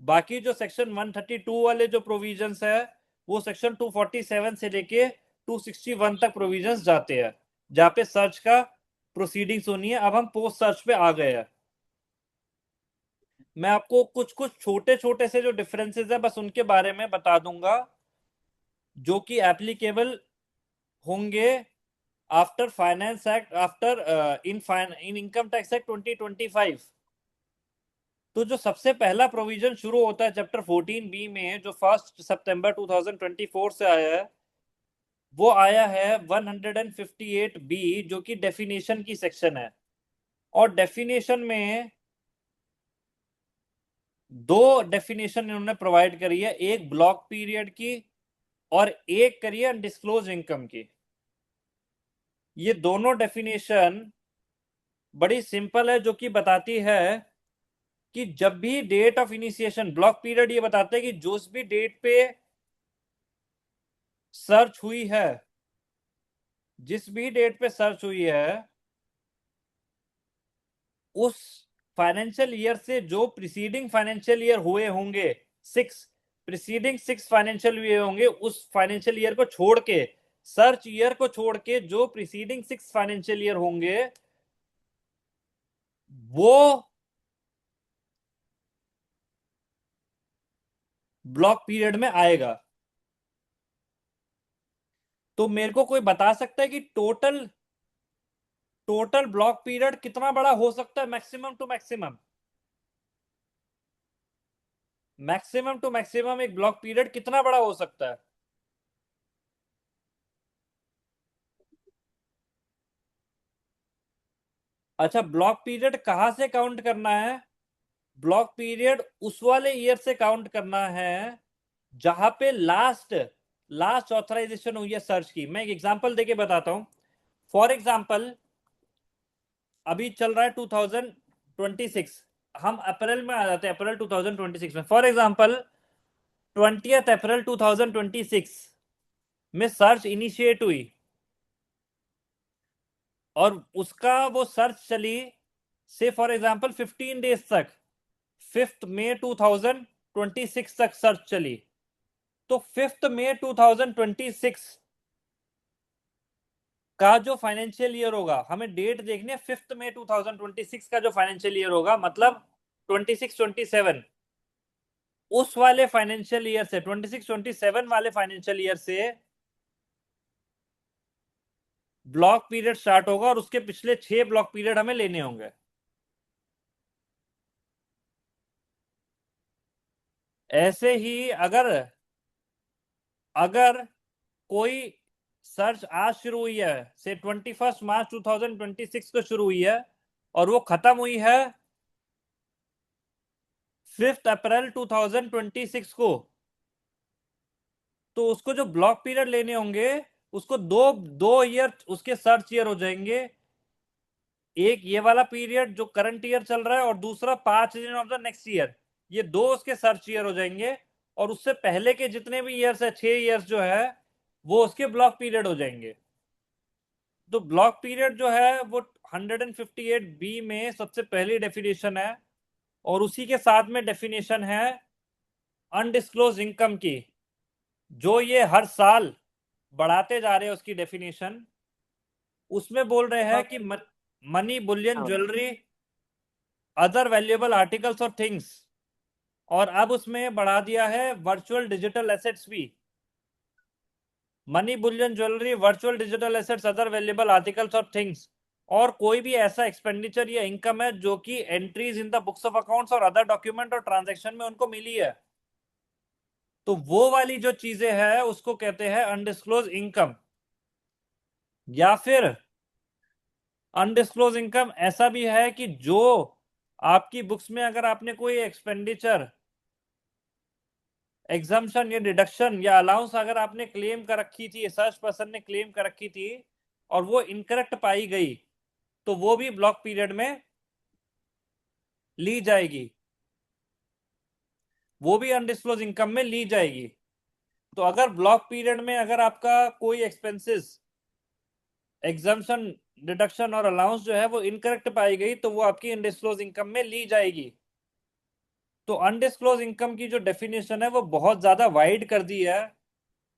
बाकी जो सेक्शन 132 वाले जो प्रोविजंस है वो सेक्शन 247 से लेके 261 तक प्रोविजंस जाते हैं जहां पे सर्च का प्रोसीडिंग्स होनी है। अब हम पोस्ट सर्च पे आ गए हैं। मैं आपको कुछ कुछ छोटे छोटे से जो डिफरेंसेस है बस उनके बारे में बता दूंगा जो कि एप्लीकेबल होंगे after finance act, after in income tax act 2025। तो जो सबसे पहला प्रोविजन शुरू होता है चैप्टर 14 में जो 1 सितंबर 2024 से आया है, वो आया है 158 जो कि डेफिनेशन की सेक्शन है। और डेफिनेशन में दो डेफिनेशन इन्होंने प्रोवाइड करी है, एक ब्लॉक पीरियड की और एक करी है अनडिस्क्लोज इनकम की। ये दोनों डेफिनेशन बड़ी सिंपल है जो कि बताती है कि जब भी date of initiation, block period ये बताते हैं कि जो भी डेट पे सर्च हुई है, जिस भी डेट पे सर्च हुई है उस फाइनेंशियल ईयर से जो प्रीसीडिंग फाइनेंशियल ईयर हुए होंगे, प्रीसीडिंग 6 फाइनेंशियल ईयर होंगे, उस फाइनेंशियल ईयर को छोड़ के, सर्च ईयर को छोड़ के जो प्रीसीडिंग 6 फाइनेंशियल ईयर होंगे वो ब्लॉक पीरियड में आएगा। तो मेरे को कोई बता सकता है कि टोटल ब्लॉक पीरियड कितना बड़ा हो सकता है? मैक्सिमम टू मैक्सिमम, एक ब्लॉक पीरियड कितना बड़ा हो सकता है? अच्छा, ब्लॉक पीरियड कहां से काउंट करना है? ब्लॉक पीरियड उस वाले ईयर से काउंट करना है जहां पे लास्ट ऑथराइजेशन हुई है सर्च की। मैं एक एग्जांपल देके बताता हूं। फॉर एग्जांपल अभी चल रहा है 2026, हम अप्रैल में आ जाते हैं, अप्रैल 2026 में। फॉर एग्जांपल 20 अप्रैल 2026 में सर्च इनिशिएट हुई और उसका वो सर्च चली से फॉर एग्जांपल 15 डेज तक, 5 मई 2026 तक सर्च चली। तो 5 मई 2026 का जो फाइनेंशियल ईयर होगा, हमें डेट देखनी है 5 मई 2026 का जो फाइनेंशियल ईयर होगा, मतलब 26-27, उस वाले फाइनेंशियल ईयर से 26-27 वाले फाइनेंशियल ईयर से ब्लॉक पीरियड स्टार्ट होगा और उसके पिछले 6 ब्लॉक पीरियड हमें लेने होंगे। ऐसे ही अगर कोई सर्च आज शुरू हुई है, से 21 मार्च 2026 को शुरू हुई है और वो खत्म हुई है 5 अप्रैल 2026 को, तो उसको जो ब्लॉक पीरियड लेने होंगे उसको दो ईयर उसके सर्च ईयर हो जाएंगे। एक ये वाला पीरियड जो करंट ईयर चल रहा है और दूसरा 5 दिन ऑफ द नेक्स्ट ईयर, ये दो उसके सर्च ईयर हो जाएंगे। और उससे पहले के जितने भी ईयर्स है, 6 ईयर्स जो है, वो उसके ब्लॉक पीरियड हो जाएंगे। तो ब्लॉक पीरियड जो है वो 158 बी में सबसे पहली डेफिनेशन है और उसी के साथ में डेफिनेशन है अनडिस्क्लोज इनकम की, जो ये हर साल बढ़ाते जा रहे हैं उसकी डेफिनेशन। उसमें बोल रहे हैं कि money, bullion, jewellery, other valuable articles और थिंग्स, और अब उसमें बढ़ा दिया है वर्चुअल डिजिटल एसेट्स भी। Money, bullion, jewellery, virtual digital assets, other valuable articles और थिंग्स, और कोई भी ऐसा एक्सपेंडिचर या इनकम है जो कि entries in the books of accounts और अदर डॉक्यूमेंट और ट्रांजैक्शन में उनको मिली है, तो वो वाली जो चीजें हैं उसको कहते हैं अनडिस्क्लोज इनकम। या फिर अनडिस्क्लोज इनकम ऐसा भी है कि जो आपकी बुक्स में अगर आपने कोई एक्सपेंडिचर, एग्जम्पशन या डिडक्शन या अलाउंस अगर आपने क्लेम कर रखी थी, सर्च पर्सन ने क्लेम कर रखी थी और वो इनकरेक्ट पाई गई, तो वो भी ब्लॉक पीरियड में ली जाएगी, वो भी अनडिस्क्लोज इनकम में ली जाएगी। तो अगर ब्लॉक पीरियड में अगर आपका कोई एक्सपेंसेस, एग्जम्पशन, डिडक्शन और अलाउंस जो है वो इनकरेक्ट पाई गई, तो वो आपकी अनडिस्क्लोज इनकम में ली जाएगी। तो अनडिस्क्लोज इनकम की जो डेफिनेशन है वो बहुत ज्यादा वाइड कर दी है,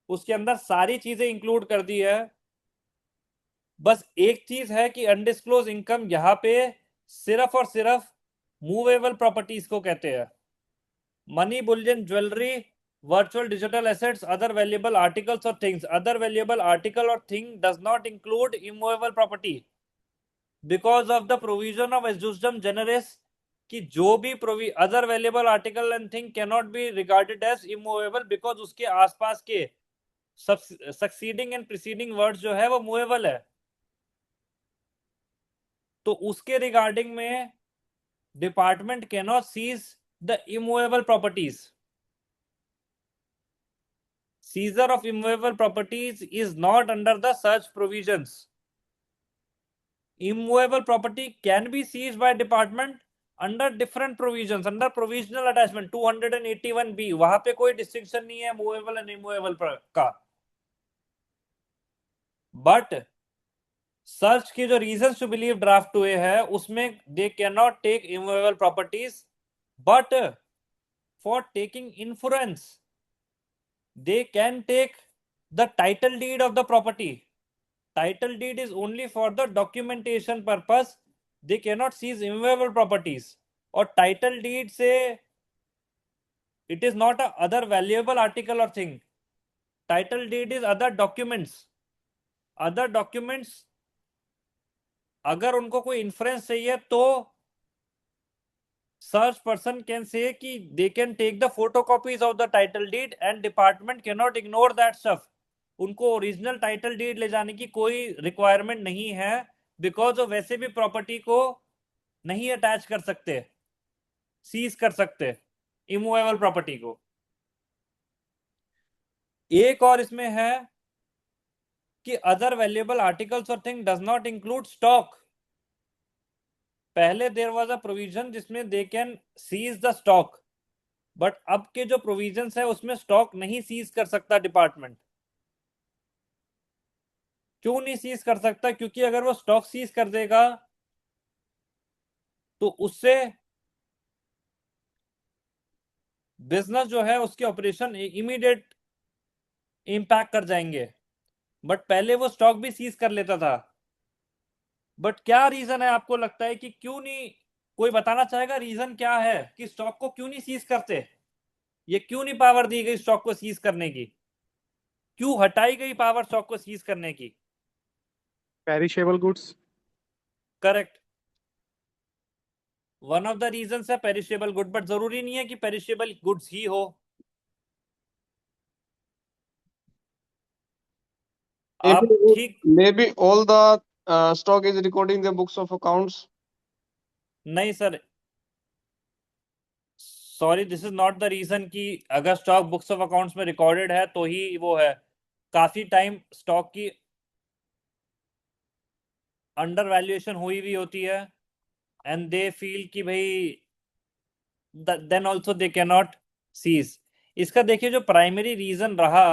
उसके अंदर सारी चीजें इंक्लूड कर दी है। बस एक चीज है कि अनडिस्क्लोज इनकम यहां पे सिर्फ और सिर्फ मूवेबल प्रॉपर्टीज को कहते हैं। Money, bullion, jewellery, virtual digital assets, other valuable articles or things. Other valuable article or thing does not include immovable property because of the provision of adjustum generis कि जो भी other valuable article and thing cannot be regarded as immovable, because उसके आसपास के succeeding and preceding words जो है वो movable है। तो उसके रिगार्डिंग में department cannot seize the immovable properties. Seizure of immovable properties is not under the such provisions. Immovable property can be seized by department under different provisions, under provisional attachment 281B, वहां पे कोई distinction नहीं है movable and immovable का। But search के जो reasons to believe draft हुए हैं उसमें they can not take immovable properties, but for taking influence they can take the title deed of the property. Title deed is only for the documentation purpose. They cannot seize immovable properties. और title deed से it is not a other valuable article or thing. Title deed is other documents. Other documents अगर उनको कोई inference चाहिए तो such person can say कि they can take the photocopies of the title deed and department cannot ignore that stuff. उनको original title deed ले जाने की कोई रिक्वायरमेंट नहीं है, बिकॉज वो वैसे भी प्रॉपर्टी को नहीं अटैच कर सकते, सीज कर सकते इमूवेबल प्रॉपर्टी को। एक और इसमें है कि अदर वैल्यूएबल आर्टिकल्स और thing does not include stock. पहले देयर वाज अ प्रोविजन जिसमें they can seize the stock, but अब के जो प्रोविजंस है उसमें स्टॉक नहीं सीज कर सकता डिपार्टमेंट। क्यों नहीं सीज कर सकता? क्योंकि अगर वो स्टॉक सीज कर देगा तो उससे बिजनेस जो है उसके ऑपरेशन इमीडिएट इंपैक्ट कर जाएंगे। बट पहले वो स्टॉक भी सीज कर लेता था। बट क्या रीजन है आपको लगता है कि क्यों नहीं, कोई बताना चाहेगा रीजन क्या है कि स्टॉक को क्यों नहीं सीज करते? ये क्यों नहीं पावर दी गई स्टॉक को सीज करने की? क्यों हटाई गई पावर स्टॉक को सीज करने की? perishable goods. Correct, one of the reason है पेरिशेबल गुड, बट जरूरी नहीं है कि पेरिशेबल गुड्स ही हो। आप Maybe, ठीक, maybe all the stock is recording the books of accounts. नहीं sir, sorry, this is not the reason कि अगर स्टॉक बुक्स ऑफ अकाउंट्स में रिकॉर्डेड है तो ही वो है। काफी टाइम स्टॉक की अंडर वैल्यूएशन हुई भी होती है एंड दे फील कि भाई then also they can not seize. इसका देखिए जो प्राइमरी रीजन रहा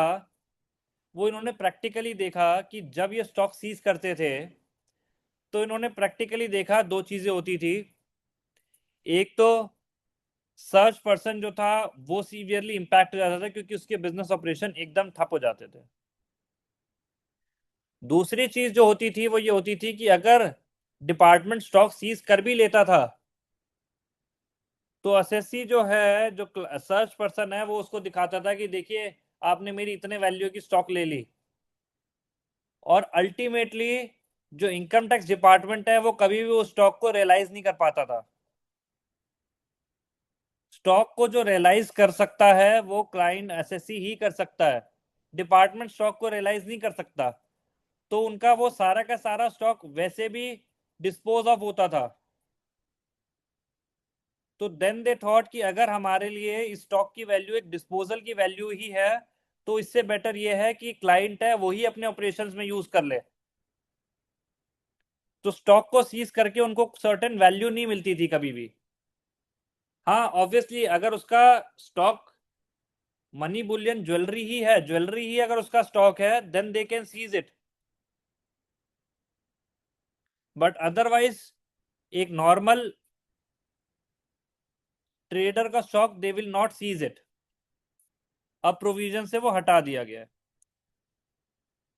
वो इन्होंने प्रैक्टिकली देखा कि जब ये स्टॉक सीज करते थे तो इन्होंने प्रैक्टिकली देखा दो चीजें होती थी। एक तो सर्च पर्सन जो था वो सीवियरली इंपैक्ट हो जाता था क्योंकि उसके बिजनेस ऑपरेशन एकदम ठप हो जाते थे। दूसरी चीज जो होती थी वो ये होती थी कि अगर डिपार्टमेंट स्टॉक सीज कर भी लेता था तो एसएससी जो है, जो सर्च पर्सन है, वो उसको दिखाता था कि देखिए आपने मेरी इतने वैल्यू की स्टॉक ले ली। और अल्टीमेटली जो इनकम टैक्स डिपार्टमेंट है वो कभी भी उस स्टॉक को रियलाइज नहीं कर पाता था। स्टॉक को जो रियलाइज कर सकता है वो क्लाइंट एसएससी ही कर सकता है, डिपार्टमेंट स्टॉक को रियलाइज नहीं कर सकता। तो उनका वो सारा का सारा स्टॉक वैसे भी डिस्पोज ऑफ होता था। तो देन दे थॉट कि अगर हमारे लिए इस स्टॉक की वैल्यू एक डिस्पोजल की वैल्यू ही है तो इससे बेटर ये है कि क्लाइंट है वही अपने ऑपरेशंस में यूज कर ले। तो स्टॉक को सीज करके उनको सर्टेन वैल्यू नहीं मिलती थी कभी भी। हाँ ऑब्वियसली अगर उसका स्टॉक मनी बुलियन ज्वेलरी ही है, ज्वेलरी ही अगर उसका स्टॉक है then they can seize it, but otherwise एक नॉर्मल ट्रेडर का stock they will not seize it. अब प्रोविजन से वो हटा दिया गया है।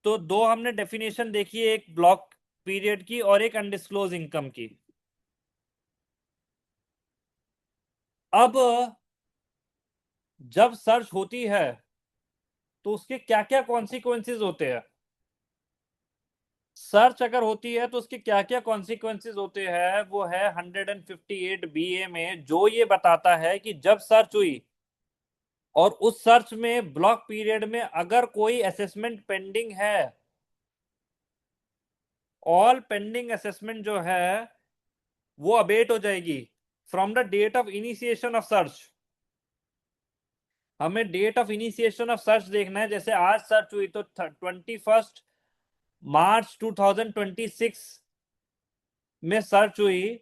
तो दो हमने डेफिनेशन देखी है, एक ब्लॉक पीरियड की और एक अनडिस्क्लोज इनकम की। अब जब सर्च होती है तो उसके क्या क्या कॉन्सिक्वेंसेस होते हैं? सर्च अगर होती है तो उसके क्या क्या कॉन्सिक्वेंसेस होते हैं वो है 158 BA में, जो ये बताता है कि जब सर्च हुई और उस सर्च में ब्लॉक पीरियड में अगर कोई असेसमेंट पेंडिंग है, ऑल पेंडिंग असेसमेंट जो है वो अबेट हो जाएगी from the date of initiation of search. हमें date of initiation of search देखना है। जैसे आज सर्च हुई तो 21 मार्च 2026 में सर्च हुई,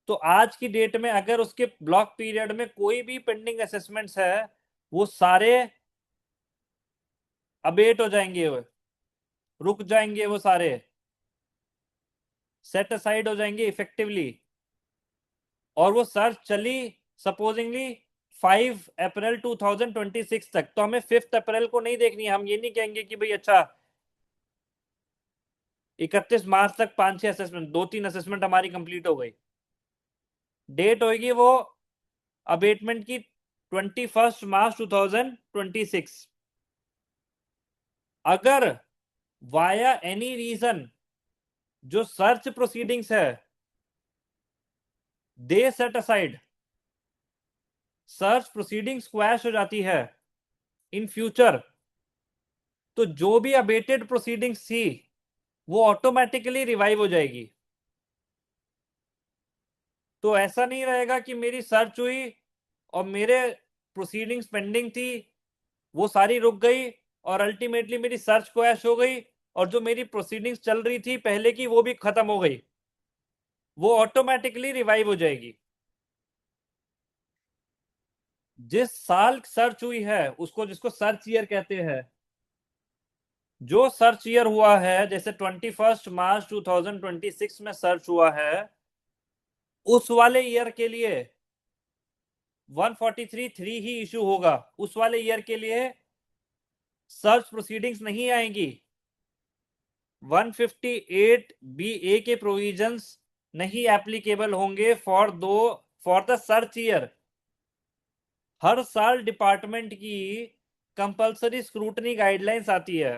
तो आज की डेट में अगर उसके ब्लॉक पीरियड में कोई भी पेंडिंग असेसमेंट्स है वो सारे अबेट हो जाएंगे, रुक जाएंगे, वो सारे सेट असाइड हो जाएंगे इफेक्टिवली। और वो सर्च चली सपोजिंगली 5 अप्रैल 2026 तक। तो हमें 5 अप्रैल को नहीं देखनी है। हम ये नहीं कहेंगे कि भाई अच्छा 31 मार्च तक 5-6 असेसमेंट, 2-3 असेसमेंट हमारी कंप्लीट हो गई। डेट होगी वो अबेटमेंट की 21 मार्च 2026। अगर वाया एनी रीजन जो सर्च प्रोसीडिंग्स है they set aside, search proceedings quash हो जाती है इन फ्यूचर, तो जो भी अबेटेड प्रोसीडिंग्स थी वो ऑटोमेटिकली रिवाइव हो जाएगी। तो ऐसा नहीं रहेगा कि मेरी सर्च हुई और मेरे प्रोसीडिंग्स पेंडिंग थी वो सारी रुक गई और अल्टीमेटली मेरी सर्च क्वैश हो गई और जो मेरी प्रोसीडिंग्स चल रही थी पहले की वो भी खत्म हो गई। वो ऑटोमेटिकली रिवाइव हो जाएगी। जिस साल सर्च हुई है उसको, जिसको सर्च ईयर कहते हैं, जो सर्च ईयर हुआ है, जैसे 21 मार्च 2026 में सर्च हुआ है, उस वाले ईयर के लिए 143(3) ही इशू होगा। उस वाले ईयर के लिए सर्च प्रोसीडिंग्स नहीं आएंगी। 158 बी ए के प्रोविजंस नहीं एप्लीकेबल होंगे फॉर द सर्च ईयर। हर साल डिपार्टमेंट की कंपलसरी स्क्रूटनी गाइडलाइंस आती है।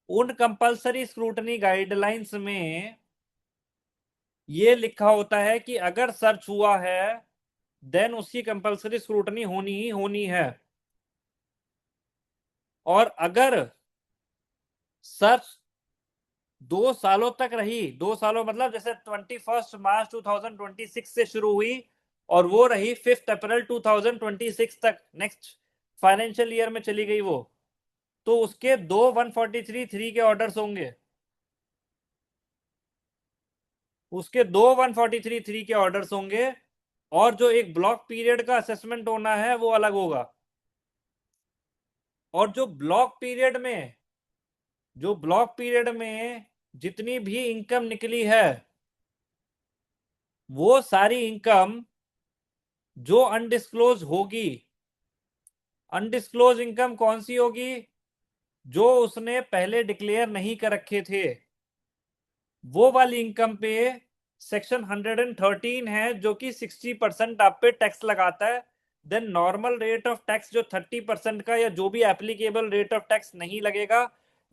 उन कंपलसरी स्क्रूटनी गाइडलाइंस में ये लिखा होता है कि अगर सर्च हुआ है देन उसकी कंपलसरी स्क्रूटनी होनी ही होनी है। और अगर सर्च 2 सालों तक रही, 2 सालों मतलब जैसे 21 मार्च 2026 से शुरू हुई और वो रही 5 अप्रैल 2026 तक, नेक्स्ट फाइनेंशियल ईयर में चली गई वो, तो उसके 2 143(3) के ऑर्डर्स होंगे। उसके 2 143(3) के ऑर्डर्स होंगे और जो एक ब्लॉक पीरियड का असेसमेंट होना है वो अलग होगा। और जो ब्लॉक पीरियड में जितनी भी इनकम निकली है वो सारी इनकम जो अनडिस्क्लोज होगी, अनडिस्क्लोज इनकम कौन सी होगी? जो उसने पहले डिक्लेयर नहीं कर रखे थे, वो वाली इनकम पे सेक्शन 113 है जो कि 60% आप पे टैक्स लगाता है। Then normal rate of tax जो 30% का या जो भी एप्लीकेबल रेट ऑफ टैक्स नहीं लगेगा,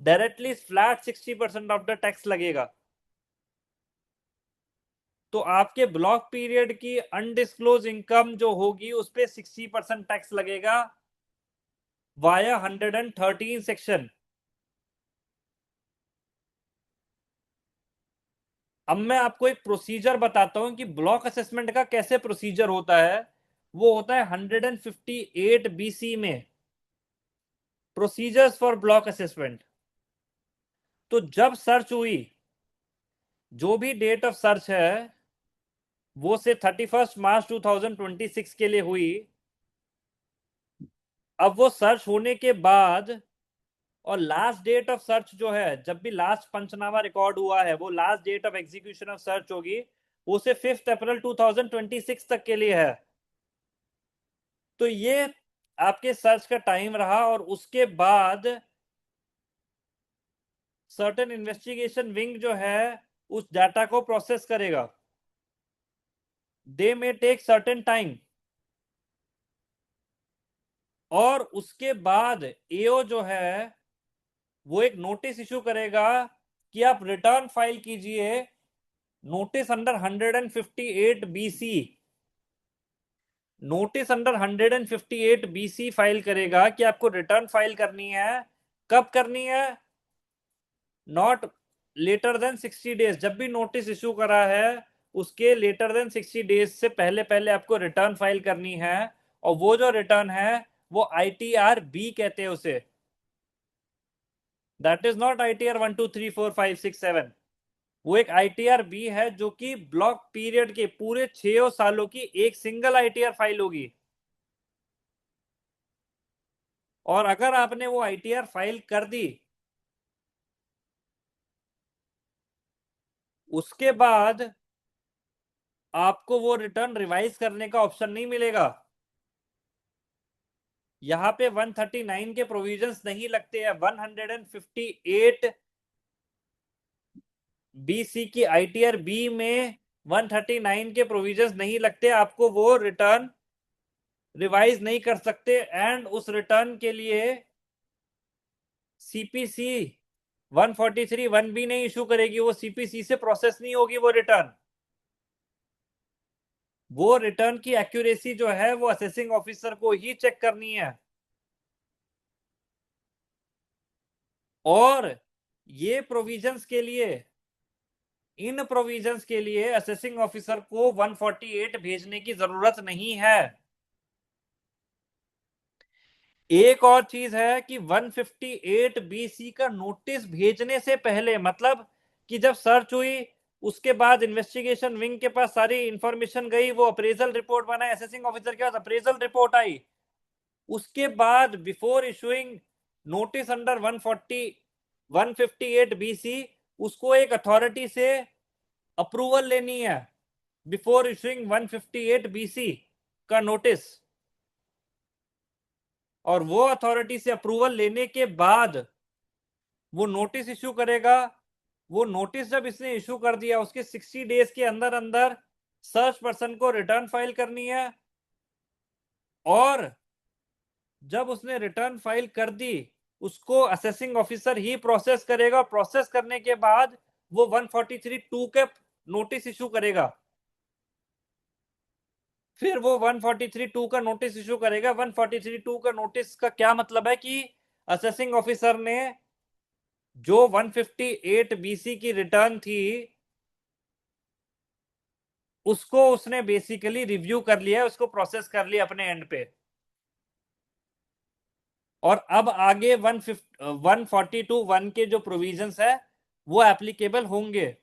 directly flat 60% of the tax लगेगा। तो आपके ब्लॉक पीरियड की अनडिस्क्लोज इनकम जो होगी उस पे 60% टैक्स लगेगा वाया 113 सेक्शन। अब मैं आपको एक प्रोसीजर बताता हूं कि ब्लॉक असेसमेंट का कैसे प्रोसीजर होता है। वो होता है 158 BC में, प्रोसीजर्स फॉर ब्लॉक असेसमेंट। तो जब सर्च हुई, जो भी डेट ऑफ सर्च है वो से 31 मार्च 2026 के लिए हुई। अब वो सर्च होने के बाद और लास्ट डेट ऑफ सर्च जो है, जब भी लास्ट पंचनामा रिकॉर्ड हुआ है वो last date of execution of search होगी, वो से 5 अप्रैल 2026 तक के लिए है। तो ये आपके सर्च का टाइम रहा और उसके बाद सर्टेन इन्वेस्टिगेशन विंग जो है उस डाटा को प्रोसेस करेगा। दे मे टेक सर्टेन टाइम। और उसके बाद एओ जो है वो एक नोटिस इशू करेगा कि आप रिटर्न फाइल कीजिए। Notice under 158 BC, notice under 158 BC file करेगा कि आपको रिटर्न फाइल करनी है। कब करनी है? Not later than 60 days. जब भी नोटिस इशू करा है उसके लेटर देन 60 डेज से पहले पहले आपको रिटर्न फाइल करनी है। और वो जो रिटर्न है वो ITR B कहते हैं उसे। That is not ITR 1 2 3 4 5 6 7। वो एक ITR B है जो कि ब्लॉक पीरियड के पूरे 6 सालों की एक सिंगल ITR फाइल होगी। और अगर आपने वो ITR फाइल कर दी, उसके बाद आपको वो रिटर्न रिवाइज करने का ऑप्शन नहीं मिलेगा। यहां पे 139 के प्रोविजंस नहीं लगते हैं। 158 BC की ITR B में 139 के प्रोविजंस नहीं लगते। आपको वो रिटर्न रिवाइज नहीं कर सकते एंड उस रिटर्न के लिए CPC 143 1B नहीं इशू करेगी। वो CPC से प्रोसेस नहीं होगी वो रिटर्न। वो रिटर्न की एक्यूरेसी जो है वो असेसिंग ऑफिसर को ही चेक करनी है। और ये प्रोविजंस के लिए, इन प्रोविजंस के लिए असेसिंग ऑफिसर को 148 भेजने की जरूरत नहीं है। एक और चीज है कि 158 BC का नोटिस भेजने से पहले, मतलब कि जब सर्च हुई उसके बाद इन्वेस्टिगेशन विंग के पास सारी इंफॉर्मेशन गई, वो अप्रेजल रिपोर्ट बना, असेसिंग ऑफिसर के पास अप्रेजल रिपोर्ट आई, उसके बाद before issuing notice under 158 BC उसको एक अथॉरिटी से अप्रूवल लेनी है बिफोर इशूइंग 158 BC का नोटिस। और वो अथॉरिटी से अप्रूवल लेने के बाद वो नोटिस इशू करेगा। वो नोटिस जब इसने इशू कर दिया, उसके 60 डेज के अंदर अंदर सर्च पर्सन को रिटर्न फाइल करनी है, और जब उसने रिटर्न फाइल कर दी, उसको असेसिंग ऑफिसर ही प्रोसेस करेगा। प्रोसेस करने के बाद वो 143(2) के नोटिस इशू करेगा। फिर वो 143(2) का नोटिस इशू करेगा। 143(2) का नोटिस का क्या मतलब है कि असेसिंग ऑफिसर ने जो 158 बीसी की रिटर्न थी, उसको उसने बेसिकली रिव्यू कर लिया, उसको प्रोसेस कर लिया अपने एंड पे, और अब आगे 142(1) के जो प्रोविजंस है वो एप्लीकेबल होंगे।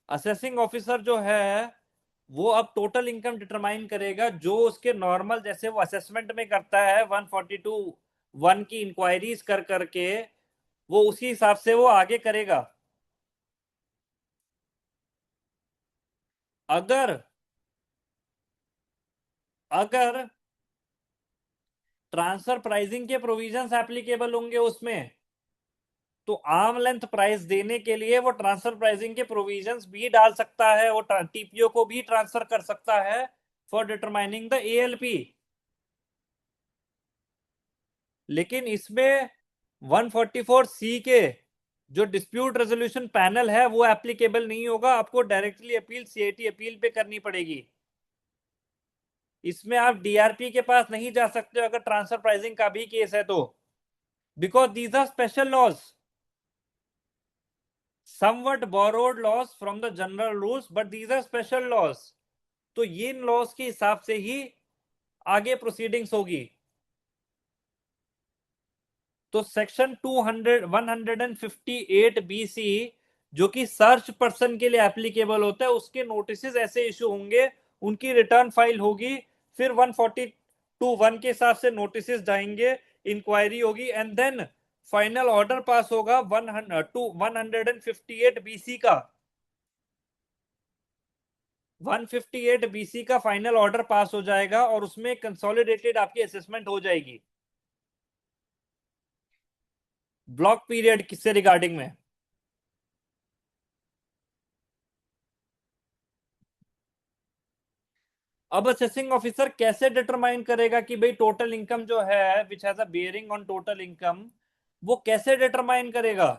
असेसिंग ऑफिसर जो है वो अब टोटल इनकम डिटरमाइन करेगा, जो उसके नॉर्मल जैसे वो असेसमेंट में करता है 142(1) की इंक्वायरीज कर करके, वो उसी हिसाब से वो आगे करेगा। अगर अगर ट्रांसफर प्राइसिंग के प्रोविजंस एप्लीकेबल होंगे उसमें, तो आर्म लेंथ प्राइस देने के लिए वो ट्रांसफर प्राइसिंग के प्रोविजंस भी डाल सकता है, वो टीपीओ को भी ट्रांसफर कर सकता है फॉर डिटरमाइनिंग द एएलपी। लेकिन इसमें 144(c) के जो डिस्प्यूट रेजोल्यूशन पैनल है वो एप्लीकेबल नहीं होगा। आपको डायरेक्टली अपील सीआईटी अपील पे करनी पड़ेगी। इसमें आप डीआरपी के पास नहीं जा सकते अगर ट्रांसफर प्राइसिंग का भी केस है तो, because these are special laws, somewhat borrowed laws from the general rules, but these are special laws। तो ये इन लॉज के हिसाब से ही आगे प्रोसीडिंग्स होगी। तो सेक्शन 158 बीसी जो कि सर्च पर्सन के लिए एप्लीकेबल होता है, उसके नोटिस ऐसे इशू होंगे, उनकी रिटर्न फाइल होगी, फिर 142(1) के हिसाब से नोटिस जाएंगे, इंक्वायरी होगी, and then final order pass होगा 158 बीसी का। 158 बीसी का फाइनल ऑर्डर पास हो जाएगा और उसमें कंसोलिडेटेड आपकी असेसमेंट हो जाएगी ब्लॉक पीरियड किससे रिगार्डिंग में। अब असेसिंग ऑफिसर कैसे डिटरमाइन करेगा कि भाई टोटल इनकम जो है which has a bearing on total income, वो कैसे डिटरमाइन करेगा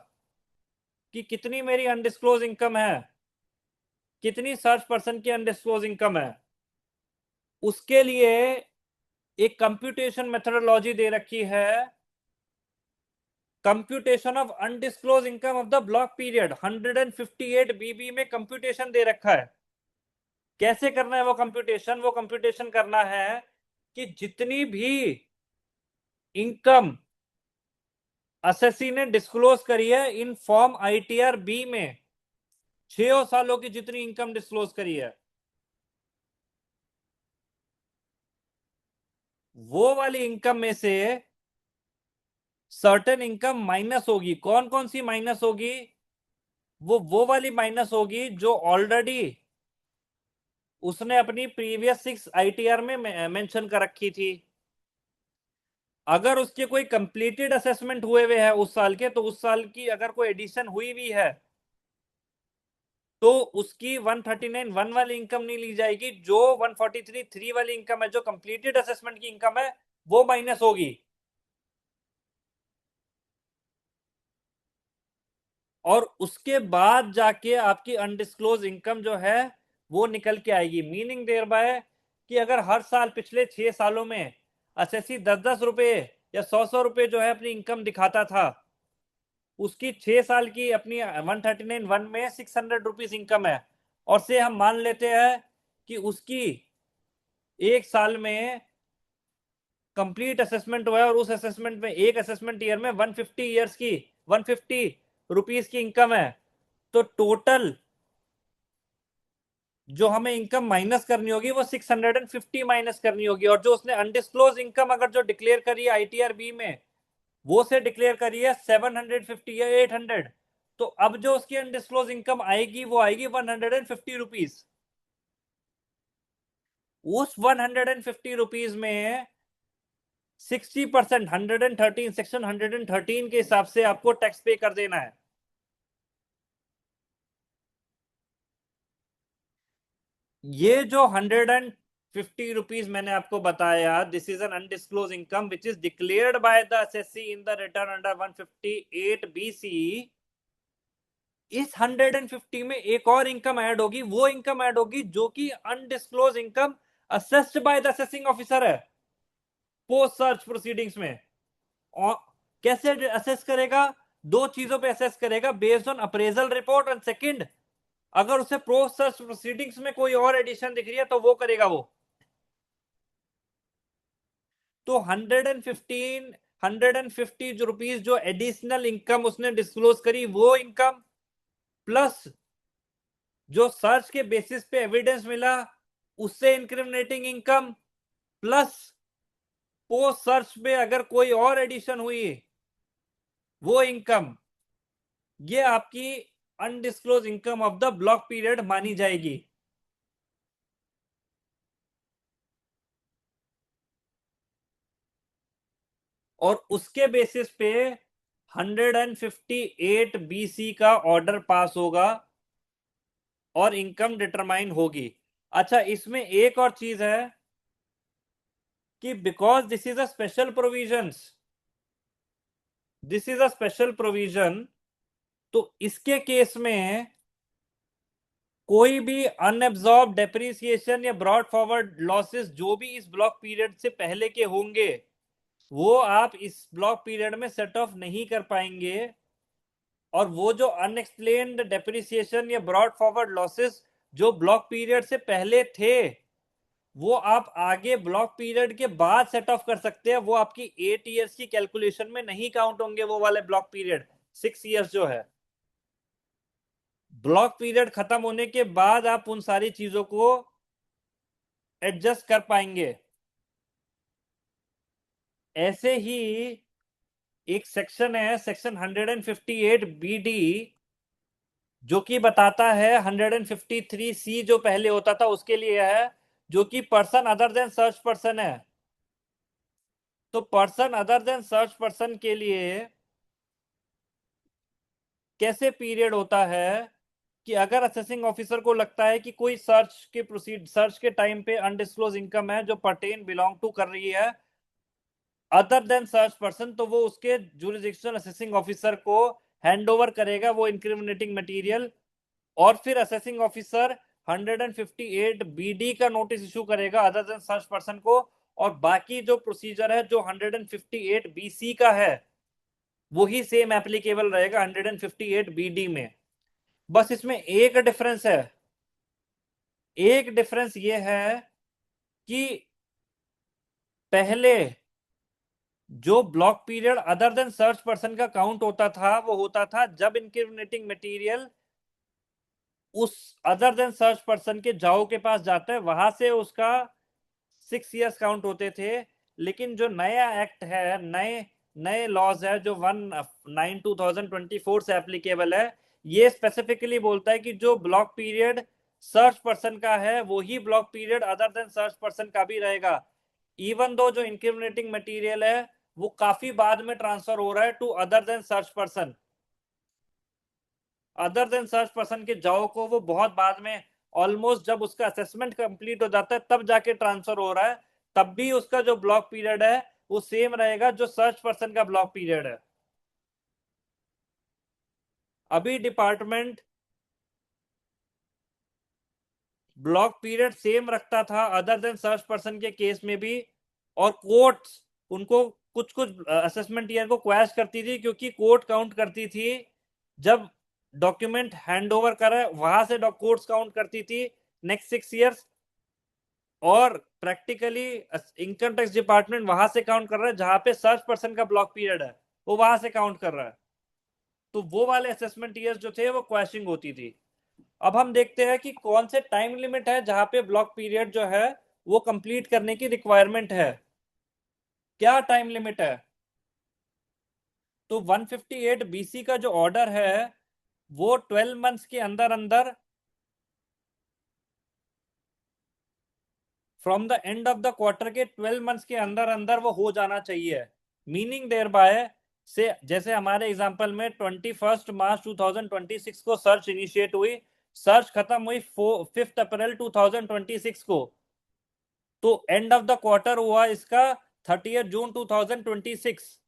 कि कितनी मेरी अनडिस्क्लोज इनकम है, कितनी सर्च पर्सन की अनडिस्क्लोज इनकम है। उसके लिए एक कंप्यूटेशन मेथडोलॉजी दे रखी है, computation of undisclosed income of the block period. 158 बीबी में कंप्यूटेशन दे रखा है। कैसे करना है वो कंप्यूटेशन? वो कंप्यूटेशन करना है कि जितनी भी इनकम असेसी ने डिस्क्लोज करी है इन फॉर्म आईटीआर बी में, 6 सालों की जितनी इनकम डिस्क्लोज करी है, वो वाली इनकम में से सर्टेन इनकम माइनस होगी। कौन कौन सी माइनस होगी? वो वाली माइनस होगी जो ऑलरेडी उसने अपनी प्रीवियस 6 आईटीआर में मेंशन कर रखी थी। अगर उसके कोई कंप्लीटेड असेसमेंट हुए हुए हैं उस साल के, तो उस साल की अगर कोई एडिशन हुई भी है तो उसकी 139(1) वाली इनकम नहीं ली जाएगी। जो 143(3) वाली इनकम है, जो कंप्लीटेड असेसमेंट की इनकम है, वो माइनस होगी। और उसके बाद जाके आपकी अनडिस्क्लोज इनकम जो है वो निकल के आएगी। मीनिंग देयर बाय कि अगर हर साल पिछले 6 सालों में असेसी 10-10 रुपए या 100-100 रुपए जो है अपनी इनकम दिखाता था, उसकी 6 साल की अपनी 139(1) में 600 रुपीज इनकम है, और से हम मान लेते हैं कि उसकी एक साल में कंप्लीट असेसमेंट हुआ है और उस असेसमेंट में एक असेसमेंट ईयर में 150 रुपीज की इनकम है। तो टोटल जो हमें इनकम माइनस करनी होगी वो 650 माइनस करनी होगी। और जो उसने अनडिस्क्लोज इनकम अगर जो डिक्लेयर करी है आईटीआर बी में, वो से डिक्लेयर करी है 750 या 800, तो अब जो उसकी अनडिस्क्लोज इनकम आएगी वो आएगी 150 रुपीज। उस 150 रुपीज में 60%, 113, सेक्शन 113 के हिसाब से आपको टैक्स पे कर देना है। ये जो 150 रुपीज मैंने आपको बताया, this is an undisclosed income which is declared by the assessee in the return under 158 BC. इस 150 में एक और इनकम ऐड होगी, वो इनकम ऐड होगी जो कि undisclosed income assessed by the assessing officer है पोस्ट सर्च प्रोसीडिंग्स में। और कैसे असेस करेगा? दो चीजों पे असेस करेगा, based on appraisal report, and second, अगर उसे पोस्ट सर्च प्रोसीडिंग्स में कोई और एडिशन दिख रही है तो वो करेगा वो। तो 150 जो रुपीज जो एडिशनल इनकम उसने डिस्क्लोज करी, वो इनकम प्लस जो सर्च के बेसिस पे एविडेंस मिला उससे incriminating income plus post search पे अगर कोई और एडिशन हुई वो इनकम, ये आपकी undisclosed income of the block period मानी जाएगी। और उसके बेसिस पे 158 बीसी का ऑर्डर पास होगा और इनकम डिटरमाइन होगी। अच्छा, इसमें एक और चीज है कि because this is a special provision, तो इसके केस में कोई भी अनएब्सॉर्ब डेप्रिसिएशन या ब्रॉड फॉरवर्ड लॉसेस जो भी इस ब्लॉक पीरियड से पहले के होंगे वो आप इस ब्लॉक पीरियड में सेट ऑफ नहीं कर पाएंगे। और वो जो अनएक्सप्लेन्ड डेप्रिसिएशन या ब्रॉड फॉरवर्ड लॉसेस जो ब्लॉक पीरियड से पहले थे वो आप आगे ब्लॉक पीरियड के बाद सेट ऑफ कर सकते हैं। वो आपकी 8 इयर्स की कैलकुलेशन में नहीं काउंट होंगे, वो वाले ब्लॉक पीरियड 6 इयर्स जो है। ब्लॉक पीरियड खत्म होने के बाद आप उन सारी चीजों को एडजस्ट कर पाएंगे। ऐसे ही एक सेक्शन है, सेक्शन 158 बीडी, जो कि बताता है 153 सी जो पहले होता था उसके लिए है, जो कि person other than search person है। तो person other than search person के लिए कैसे पीरियड होता है कि अगर असेसिंग ऑफिसर को लगता है कि कोई सर्च के टाइम पे अनडिस्क्लोज इनकम है जो पर्टेन बिलोंग टू कर रही है अदर देन सर्च पर्सन, तो वो उसके जुरिसडिक्शनल असेसिंग ऑफिसर को हैंड ओवर करेगा वो इंक्रिमिनेटिंग मटेरियल। और फिर असेसिंग ऑफिसर 158 बीडी का नोटिस इशू करेगा अदर देन सर्च पर्सन को। और बाकी जो प्रोसीजर है जो 158 बीसी का है वही सेम एप्लीकेबल रहेगा 158 बीडी में। बस इसमें एक डिफरेंस है, एक डिफरेंस ये है कि पहले जो block period other than search person का काउंट होता था वो होता था जब इंक्रिमिनेटिंग मटेरियल उस अदर देन सर्च पर्सन के जाओ के पास जाता है, वहां से उसका 6 इयर्स काउंट होते थे। लेकिन जो नया एक्ट है, नए नए लॉज है जो 1/9/2024 से एप्लीकेबल है, ये स्पेसिफिकली बोलता है कि जो ब्लॉक पीरियड सर्च पर्सन का है वही block period other than search person का भी रहेगा। इवन दो जो इंक्रिमिनेटिंग मटेरियल है वो काफी बाद में ट्रांसफर हो रहा है to other than search person. Other than search person के जाओ को वो बहुत बाद में, ऑलमोस्ट जब उसका असेसमेंट कंप्लीट हो जाता है तब जाके ट्रांसफर हो रहा है, तब भी उसका जो ब्लॉक पीरियड है वो सेम रहेगा जो सर्च पर्सन का ब्लॉक पीरियड है। अभी डिपार्टमेंट ब्लॉक पीरियड सेम रखता था अदर देन सर्च पर्सन के केस में भी, और कोर्ट्स उनको कुछ कुछ असेसमेंट ईयर को क्वैश करती थी क्योंकि कोर्ट काउंट करती थी जब डॉक्यूमेंट हैंड ओवर करे, वहां से कोर्ट्स काउंट करती थी नेक्स्ट 6 इयर्स। और प्रैक्टिकली इनकम टैक्स डिपार्टमेंट वहां से काउंट कर रहा है जहां पे सर्च पर्सन का ब्लॉक पीरियड है, वो वहां से काउंट कर रहा है। तो वो वाले असेसमेंट ईयर्स जो थे वो क्वैशिंग होती थी। अब हम देखते हैं कि कौन से टाइम लिमिट है जहां पे ब्लॉक पीरियड जो है वो कंप्लीट करने की रिक्वायरमेंट है। क्या टाइम लिमिट है? तो 158 बीसी का जो ऑर्डर है वो 12 मंथ्स के अंदर अंदर from the end of the quarter के 12 मंथ्स के अंदर अंदर वो हो जाना चाहिए। मीनिंग देयर बाय से जैसे हमारे एग्जांपल में 21 मार्च 2026 को सर्च इनिशिएट हुई, सर्च खत्म हुई 5 अप्रैल 2026 को, तो एंड ऑफ द क्वार्टर हुआ इसका 30 जून 2026।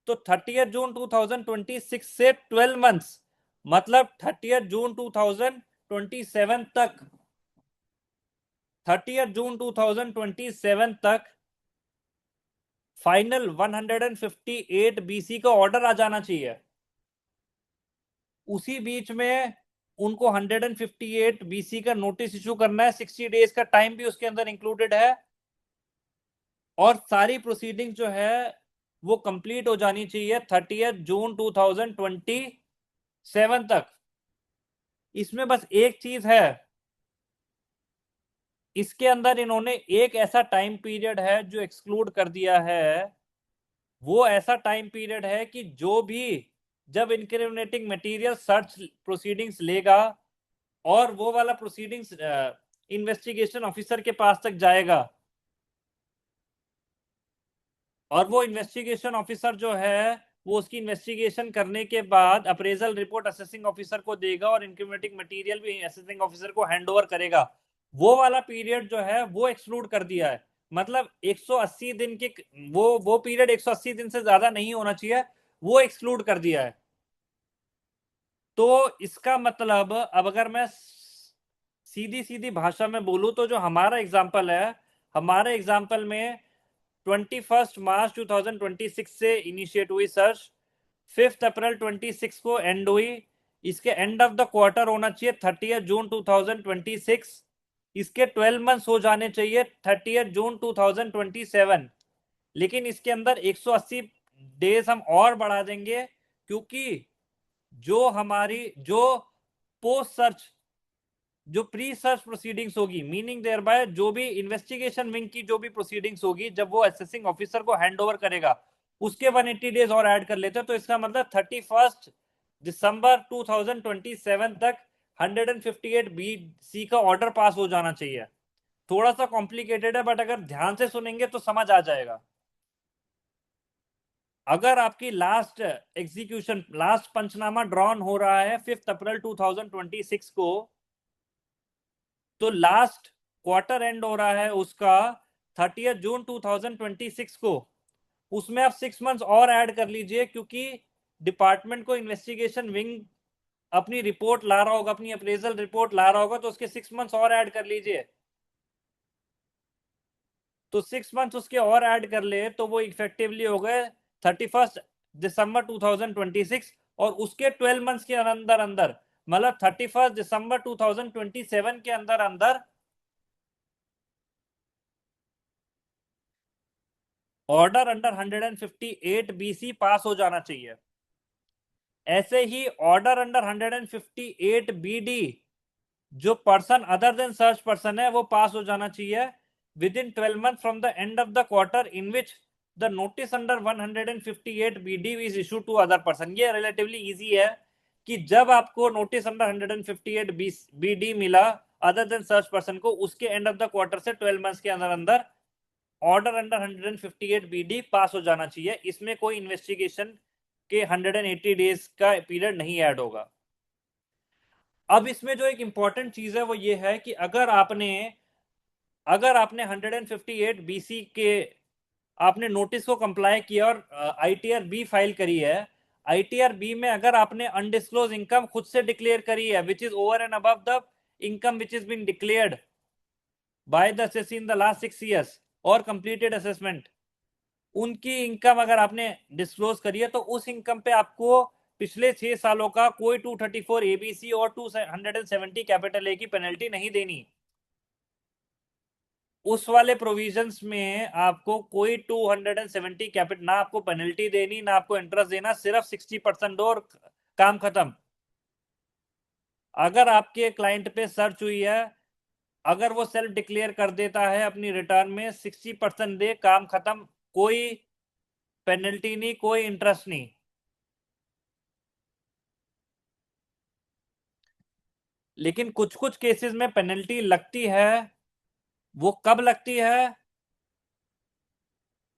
तो 30 जून 2026 से 12 मंथ्स मतलब 30 जून 2027 तक, 30 जून 2027 तक फाइनल 158 बीसी का ऑर्डर आ जाना चाहिए। उसी बीच में उनको 158 बीसी का नोटिस इशू करना है, 60 डेज का टाइम भी उसके अंदर इंक्लूडेड है, और सारी प्रोसीडिंग जो है वो कंप्लीट हो जानी चाहिए 30 जून 2027 तक। इसमें बस एक चीज है, इसके अंदर इन्होंने एक ऐसा टाइम पीरियड है जो एक्सक्लूड कर दिया है। वो ऐसा टाइम पीरियड है कि जो भी जब इनक्रिमिनेटिंग मटेरियल सर्च प्रोसीडिंग्स लेगा और वो वाला प्रोसीडिंग्स इन्वेस्टिगेशन ऑफिसर के पास तक जाएगा, और वो इन्वेस्टिगेशन ऑफिसर जो है वो उसकी इन्वेस्टिगेशन करने के बाद अप्रेजल रिपोर्ट असेसिंग ऑफिसर को देगा और इनक्रिमिनेटिंग मटेरियल भी असेसिंग ऑफिसर को हैंडओवर करेगा। वो वाला पीरियड जो है वो एक्सक्लूड कर दिया है। मतलब 180 दिन के वो पीरियड 180 दिन से ज्यादा नहीं होना चाहिए, वो एक्सक्लूड कर दिया है। तो इसका मतलब अब अगर मैं सीधी सीधी भाषा में बोलूं तो जो हमारा एग्जाम्पल है, हमारे एग्जाम्पल में 21 मार्च 2026 से इनिशिएट हुई सर्च, 5 अप्रैल 26 को एंड हुई, इसके एंड ऑफ द क्वार्टर होना चाहिए 30 जून 2026, इसके 12 मंथ्स हो जाने चाहिए 30 जून 2027। लेकिन इसके अंदर 180 डेज हम और बढ़ा देंगे, क्योंकि जो हमारी जो पोस्ट सर्च जो प्री सर्च प्रोसीडिंग्स होगी, मीनिंग देयर बाय जो भी इन्वेस्टिगेशन विंग की जो भी प्रोसीडिंग्स होगी जब वो असेसिंग ऑफिसर को हैंडओवर करेगा, उसके 180 डेज और ऐड कर लेते हैं। तो इसका मतलब 31 दिसंबर 2027 तक 158 बीसी का ऑर्डर पास हो जाना चाहिए। थोड़ा सा कॉम्प्लिकेटेड है, बट अगर ध्यान से सुनेंगे तो समझ आ जाएगा। अगर आपकी लास्ट एग्जीक्यूशन, लास्ट पंचनामा ड्रॉन हो रहा है 5 अप्रैल 2026 को, तो लास्ट क्वार्टर एंड हो रहा है उसका 30 जून 2026 को। उसमें आप 6 मंथ्स और ऐड कर लीजिए, क्योंकि डिपार्टमेंट को इन्वेस्टिगेशन विंग अपनी रिपोर्ट ला रहा होगा, अपनी अप्रेजल रिपोर्ट ला रहा होगा, तो उसके 6 मंथ्स और ऐड कर लीजिए। तो 6 मंथ्स उसके और ऐड कर ले तो वो इफेक्टिवली हो गए 31 दिसंबर 2026, और उसके 12 मंथ्स के अंदर अंदर मतलब 31 दिसंबर 2027 के अंदर अंदर ऑर्डर अंडर 158 बीसी पास हो जाना चाहिए। ऐसे ही ऑर्डर अंडर 158 बीडी जो person other than search person है वो पास हो जाना चाहिए within 12 month from the end of the quarter in which the notice under 158 BD is issue to other person. ये रिलेटिवली इजी है कि जब आपको नोटिस अंडर 158 बीडी मिला अदर देन सर्च पर्सन को, उसके एंड ऑफ द क्वार्टर से 12 months के अंदर अंदर ऑर्डर अंडर 158 बीडी पास हो जाना चाहिए। इसमें कोई इन्वेस्टिगेशन के 180 डेज का पीरियड नहीं ऐड होगा। अब इसमें जो एक इंपॉर्टेंट चीज है वो ये है कि अगर आपने 158 बीसी के आपने नोटिस को कंप्लाई किया और आईटीआर बी फाइल करी है, आईटीआर बी में अगर आपने अनडिस्क्लोज इनकम खुद से डिक्लेयर करी है which is over and above the income which is been declared by the assessee in the last 6 years और कंप्लीटेड असेसमेंट, उनकी इनकम अगर आपने डिस्क्लोज करी है तो उस इनकम पे आपको पिछले 6 सालों का कोई 234 एबीसी और 270 कैपिटल ए की पेनल्टी नहीं देनी। उस वाले प्रोविजंस में आपको कोई 270 कैपिटल, ना आपको पेनल्टी देनी ना आपको इंटरेस्ट देना, सिर्फ 60% दो और काम खत्म। अगर आपके क्लाइंट पे सर्च हुई है, अगर वो सेल्फ डिक्लेयर कर देता है अपनी रिटर्न में 60% दे, काम खत्म, कोई पेनल्टी नहीं, कोई इंटरेस्ट नहीं। लेकिन कुछ कुछ केसेस में पेनल्टी लगती है वो कब लगती है?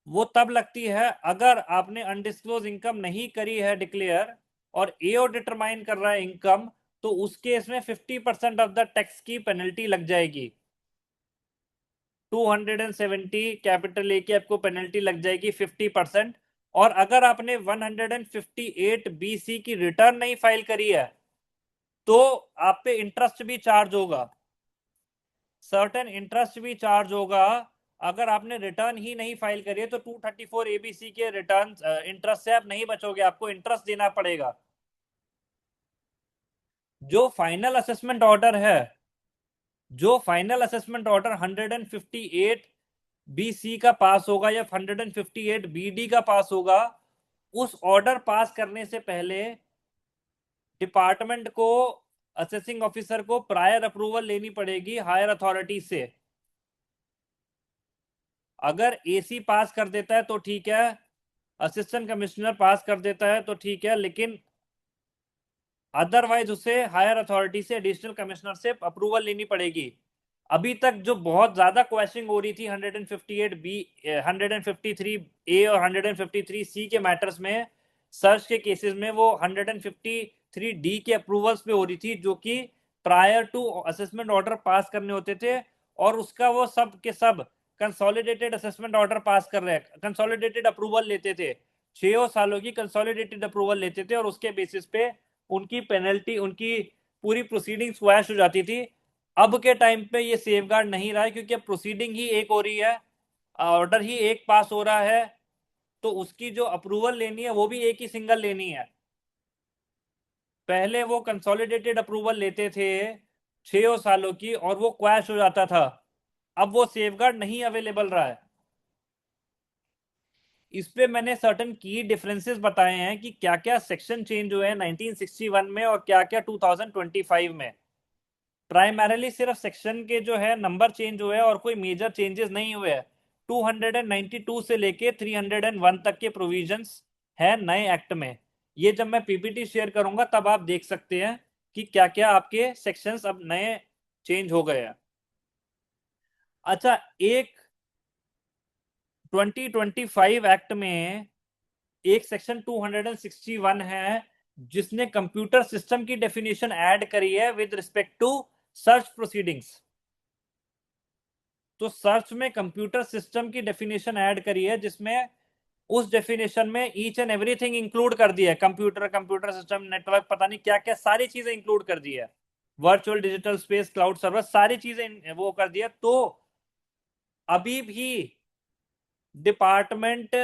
वो तब लगती है अगर आपने अनडिस्क्लोज इनकम नहीं करी है डिक्लेयर और एओ डिटरमाइन कर रहा है इनकम, तो उस केस में 50% ऑफ द टैक्स की पेनल्टी लग जाएगी। 270 कैपिटल ए की आपको पेनल्टी लग जाएगी 50%। और अगर आपने 158 बीसी की रिटर्न नहीं फाइल करी है तो आप पे इंटरेस्ट भी चार्ज होगा, सर्टेन इंटरेस्ट भी चार्ज होगा। अगर आपने रिटर्न ही नहीं फाइल करी है तो 234 एबीसी के रिटर्न इंटरेस्ट से आप नहीं बचोगे, आपको इंटरेस्ट देना पड़ेगा। जो फाइनल असेसमेंट ऑर्डर है, जो फाइनल असेसमेंट ऑर्डर 158 बीसी का पास होगा या 158 बीडी का पास होगा, उस ऑर्डर पास करने से पहले डिपार्टमेंट को, असेसिंग ऑफिसर को प्रायर अप्रूवल लेनी पड़ेगी हायर अथॉरिटी से। अगर एसी पास कर देता है तो ठीक है, असिस्टेंट कमिश्नर पास कर देता है तो ठीक है, लेकिन अदरवाइज उसे हायर अथॉरिटी से, एडिशनल कमिश्नर से अप्रूवल लेनी पड़ेगी। अभी तक जो बहुत ज्यादा क्वेश्चनिंग हो रही थी 158 बी, 153 ए और 153 सी के मैटर्स में, सर्च के केसेस में, वो 153 डी के अप्रूवल्स पे हो रही थी, जो कि prior to assessment order pass करने होते थे, और उसका वो सब के सब कंसोलिडेटेड असेसमेंट ऑर्डर पास कर रहे हैं, कंसोलिडेटेड अप्रूवल लेते थे, 6 सालों की कंसोलिडेटेड अप्रूवल लेते थे, और उसके बेसिस पे उनकी पेनल्टी, उनकी पूरी प्रोसीडिंग स्क्वैश हो जाती थी। अब के टाइम पे ये सेफगार्ड नहीं रहा है, क्योंकि अब प्रोसीडिंग ही एक हो रही है, ऑर्डर ही एक पास हो रहा है, तो उसकी जो अप्रूवल लेनी है वो भी एक ही सिंगल लेनी है। पहले वो कंसोलिडेटेड अप्रूवल लेते थे 6 सालों की और वो क्वैश हो जाता था, अब वो सेफगार्ड नहीं अवेलेबल रहा है। इस पे मैंने सर्टेन की डिफरेंसेस बताए हैं कि क्या क्या सेक्शन चेंज हुए हैं 1961 में और क्या क्या 2025 में। प्राइमरीली सिर्फ सेक्शन के जो है नंबर चेंज हुए हैं और कोई मेजर चेंजेस नहीं हुए हैं। 292 से लेके 301 तक के प्रोविजंस है नए एक्ट में। ये जब मैं पीपीटी शेयर करूंगा तब आप देख सकते हैं कि क्या क्या आपके सेक्शंस अब नए चेंज हो गए हैं। अच्छा, एक 2025 एक्ट में एक सेक्शन 261 है जिसने कंप्यूटर सिस्टम की डेफिनेशन ऐड करी है with respect to search proceedings. तो सर्च में कंप्यूटर सिस्टम की डेफिनेशन ऐड करी है, जिसमें उस डेफिनेशन में ईच एंड एवरीथिंग इंक्लूड कर दिया है, कंप्यूटर, कंप्यूटर सिस्टम, नेटवर्क, पता नहीं क्या क्या सारी चीजें इंक्लूड कर दी है, virtual digital space, cloud server, सारी चीजें वो कर दिया। तो अभी भी डिपार्टमेंट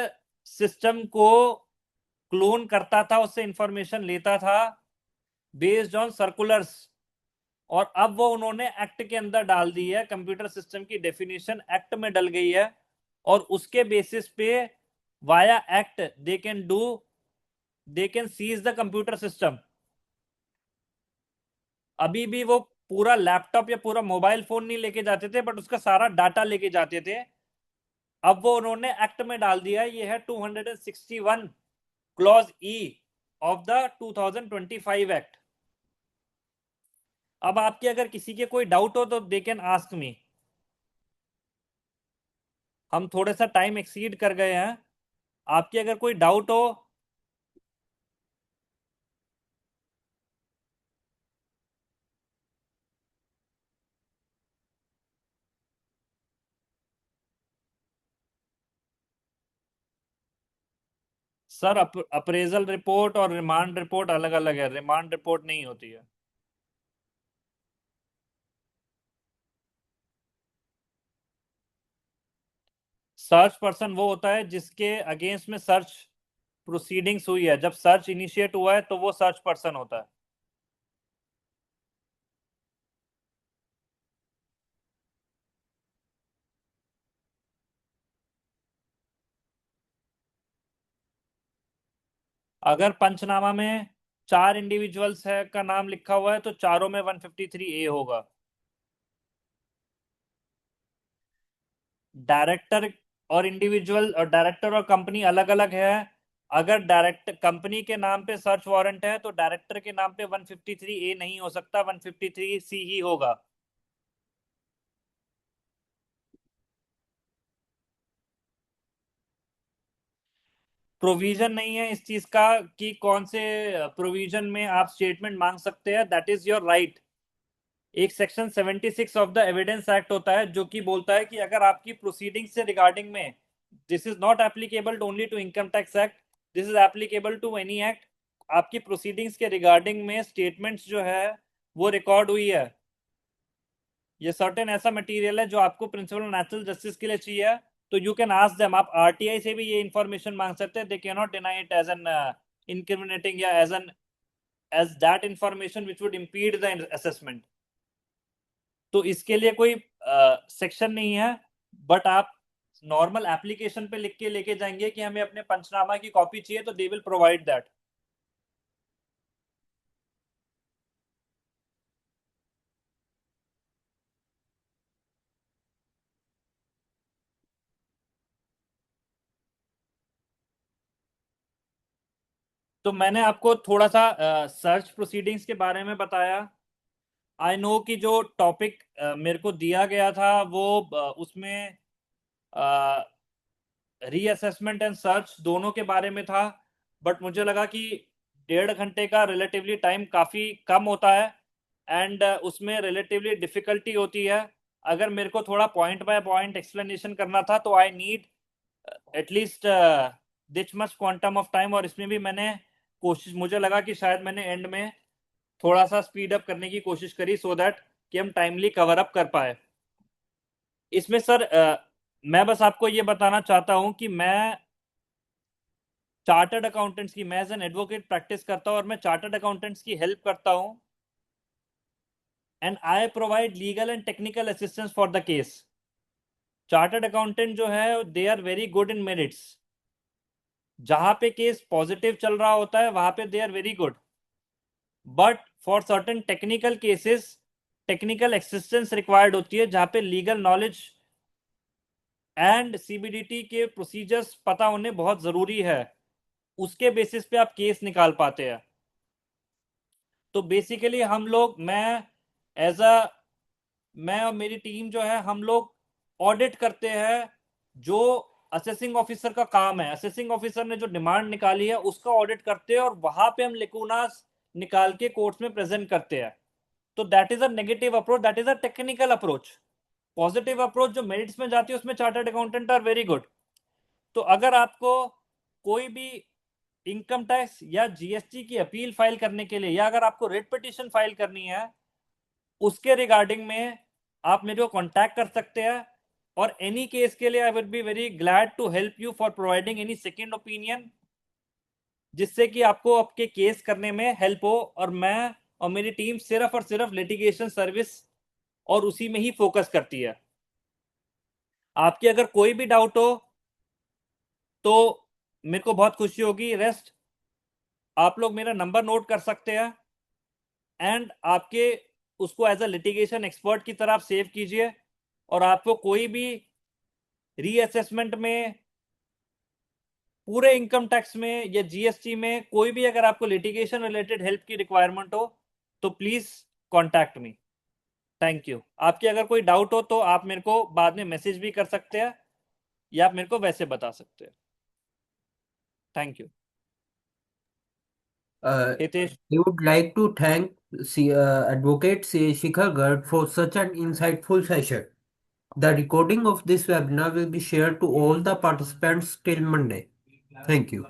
सिस्टम को क्लोन करता था, उससे इंफॉर्मेशन लेता था बेस्ड ऑन सर्कुलर्स, और अब वो उन्होंने एक्ट के अंदर डाल दी है, कंप्यूटर सिस्टम की डेफिनेशन एक्ट में डल गई है, और उसके बेसिस पे via act they can seize the computer system. अभी भी वो पूरा लैपटॉप या पूरा मोबाइल फोन नहीं लेके जाते थे, बट उसका सारा डाटा लेके जाते थे। अब वो उन्होंने एक्ट में डाल दिया, ये है 261 clause E of the 2025 act. अब आपके अगर किसी के कोई डाउट हो तो दे कैन आस्क मी। हम थोड़ा सा टाइम एक्सीड कर गए हैं, आपके अगर कोई डाउट हो। सर अप्रेजल रिपोर्ट और रिमांड रिपोर्ट अलग अलग है, रिमांड रिपोर्ट नहीं होती है। सर्च पर्सन वो होता है जिसके अगेंस्ट में सर्च प्रोसीडिंग्स हुई है, जब सर्च इनिशिएट हुआ है तो वो सर्च पर्सन होता है। अगर पंचनामा में 4 इंडिविजुअल्स है का नाम लिखा हुआ है तो चारों में 153A होगा। डायरेक्टर और इंडिविजुअल और डायरेक्टर और कंपनी अलग अलग है। अगर डायरेक्ट कंपनी के नाम पे सर्च वारंट है तो डायरेक्टर के नाम पे 153A नहीं हो सकता, 153C ही होगा। प्रोविजन नहीं है इस चीज का कि कौन से प्रोविजन में आप स्टेटमेंट मांग सकते हैं, दैट इज योर राइट। एक section 76 of the evidence act होता है जो कि बोलता है कि अगर आपकी प्रोसीडिंग से रिगार्डिंग में, this is not applicable only to income tax act, this is applicable to any act, आपकी प्रोसीडिंग्स के रिगार्डिंग में स्टेटमेंट्स जो है वो रिकॉर्ड हुई है, ये सर्टेन ऐसा मटेरियल है जो आपको प्रिंसिपल नेचुरल जस्टिस के लिए चाहिए, तो यू कैन आस्क देम। आप आरटीआई से भी ये इंफॉर्मेशन मांग सकते हैं, they can not deny it as an incriminating या as that information which would impede the assessment. तो इसके लिए कोई सेक्शन नहीं है, बट आप नॉर्मल एप्लीकेशन पे लिख के लेके जाएंगे कि हमें अपने पंचनामा की कॉपी चाहिए, तो दे विल प्रोवाइड दैट। तो मैंने आपको थोड़ा सा सर्च प्रोसीडिंग्स के बारे में बताया। आई नो कि जो टॉपिक मेरे को दिया गया था वो उसमें रीअसेसमेंट एंड सर्च दोनों के बारे में था, बट मुझे लगा कि 1.5 घंटे का रिलेटिवली टाइम काफ़ी कम होता है एंड उसमें रिलेटिवली डिफिकल्टी होती है। अगर मेरे को थोड़ा पॉइंट बाय पॉइंट एक्सप्लेनेशन करना था तो I need at least this much quantum of time, और इसमें भी मैंने कोशिश, मुझे लगा कि शायद मैंने एंड में थोड़ा सा स्पीड अप करने की कोशिश करी सो दैट कि हम टाइमली कवर अप कर पाए। इसमें सर मैं बस आपको ये बताना चाहता हूं कि मैं चार्टर्ड अकाउंटेंट्स की, मैं एज एन एडवोकेट प्रैक्टिस करता हूं और मैं चार्टर्ड अकाउंटेंट्स की हेल्प करता हूं and I provide legal and technical assistance for the case. Chartered accountant जो है they are very good in merits, जहां पे केस पॉजिटिव चल रहा होता है वहां पे they are very good, but for certain technical cases technical assistance required होती है, जहां पे लीगल नॉलेज एंड सीबीडीटी के प्रोसीजर्स पता होने बहुत जरूरी है, उसके बेसिस पे आप केस निकाल पाते हैं। तो बेसिकली हम लोग, मैं और मेरी टीम जो है हम लोग ऑडिट करते हैं, जो असेसिंग ऑफिसर का काम है, असेसिंग ऑफिसर ने जो डिमांड निकाली है उसका ऑडिट करते हैं और वहां पे हम लेकुनास निकाल के कोर्ट्स में प्रेजेंट करते हैं। तो that is a negative approach, that is a technical approach. Positive approach जो मेरिट्स में जाती है उसमें chartered accountant are very good. तो अगर आपको कोई भी इनकम टैक्स या जीएसटी की अपील फाइल करने के लिए, या अगर आपको रिट पिटीशन फाइल करनी है, उसके रिगार्डिंग में आप मेरे को कांटेक्ट कर सकते हैं, और एनी केस के लिए I would be very glad to help you for providing any second opinion, जिससे कि आपको आपके केस करने में हेल्प हो। और मैं और मेरी टीम सिर्फ और सिर्फ लिटिगेशन सर्विस और उसी में ही फोकस करती है। आपकी अगर कोई भी डाउट हो तो मेरे को बहुत खुशी होगी। रेस्ट आप लोग मेरा नंबर नोट कर सकते हैं एंड आपके उसको एज अ लिटिगेशन एक्सपर्ट की तरह आप सेव कीजिए, और आपको कोई भी रीअसेसमेंट में, पूरे इनकम टैक्स में या जीएसटी में कोई भी अगर आपको लिटिगेशन रिलेटेड हेल्प की रिक्वायरमेंट हो तो please contact me. Thank you. आपकी अगर कोई डाउट हो तो आप मेरे को बाद में मैसेज भी कर सकते हैं या आप मेरे को वैसे बता सकते हैं। Thank you. Hitesh, I would like to thank Advocate C. Shikhar Garg for such an insightful session. The recording of this webinar will be shared to all the participants till Monday. Thank you.